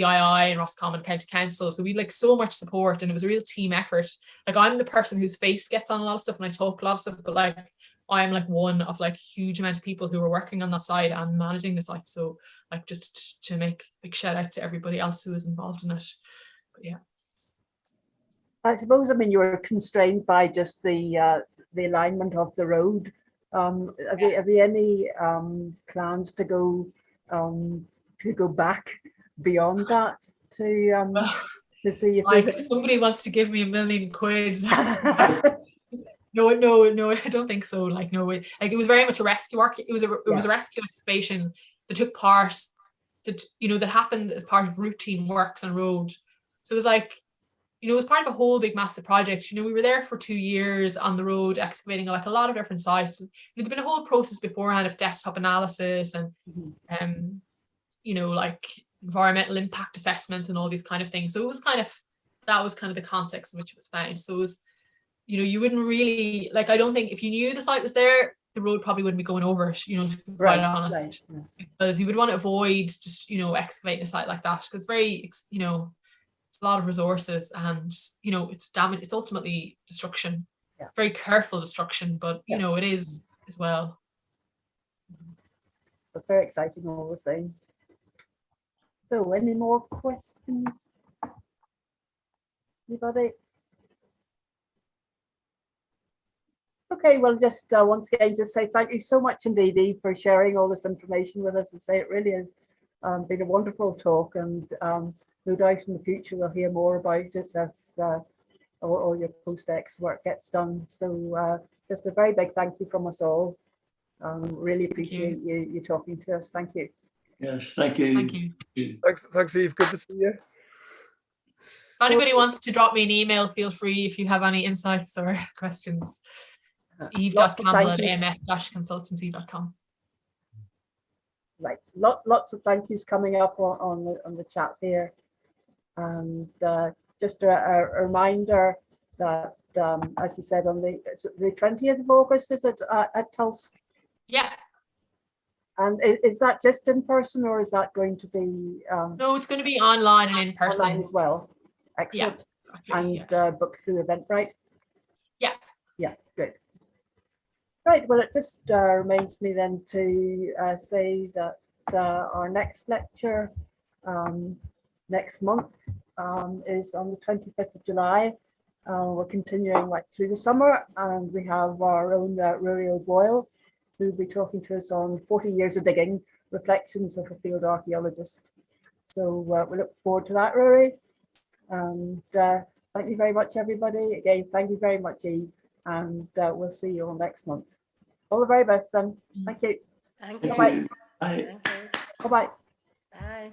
and Roscommon County Council. So we had, like, so much support, and it was a real team effort. Like, I'm the person whose face gets on a lot of stuff and I talk a lot of stuff, but, like, I'm, like, one of, like, huge amount of people who are working on that site and managing the site. So, like, just to make a big shout out to everybody else who was involved in it. But yeah. I suppose, I mean, you were constrained by just the alignment of the road. Have you any plans to go to go back beyond that to see if Like, there's if somebody wants to give me £1 million. No, I don't think so. Like, no, it was very much a rescue work. It was a rescue excavation that took part, that happened as part of routine works on road. So it was like, it was part of a whole big massive project. We were there for 2 years on the road excavating like a lot of different sites. There's been a whole process beforehand of desktop analysis and like environmental impact assessments and all these kind of things. So it was that was kind of the context in which it was found. So it was, you wouldn't really, like, I don't think if you knew the site was there, the road probably wouldn't be going over it, to be quite honest. Right. Because you would want to avoid just, excavating a site like that, because it's very, it's a lot of resources, and, it's damage, it's ultimately destruction, very careful destruction, but, it is as well. But very exciting all the same. So any more questions? Anybody? Okay, well, just once again, just say thank you so much indeed, Eve, for sharing all this information with us, and say it really has been a wonderful talk, and no doubt in the future we'll hear more about it as all your post-ex work gets done. So just a very big thank you from us all. Really appreciate you talking to us. Thank you. Yes, thank you. Thank you. Thanks, Eve. Good to see you. If anybody wants to drop me an email, feel free if you have any insights or questions. eve.campbell@amf-consultancy.com. Right, lots of thank yous coming up on the chat here, and just a reminder that as you said, on the 20th of August, is it at Tulsk? Yeah. And is that just in person, or is that going to be No, it's going to be online and in person online as well? Excellent. And booked through Eventbrite? Yeah. Yeah, good. Right, well, it just remains me then to say that our next lecture next month is on the 25th of July. We're continuing right through the summer, and we have our own Rory O'Boyle, who will be talking to us on 40 years of digging, reflections of a field archaeologist. So we look forward to that, Rory. And thank you very much, everybody. Again, thank you very much, Eve. And we'll see you all next month. All the very best then. Thank you. Thank you. Bye-bye. Bye. Thank you. Bye-bye. Bye.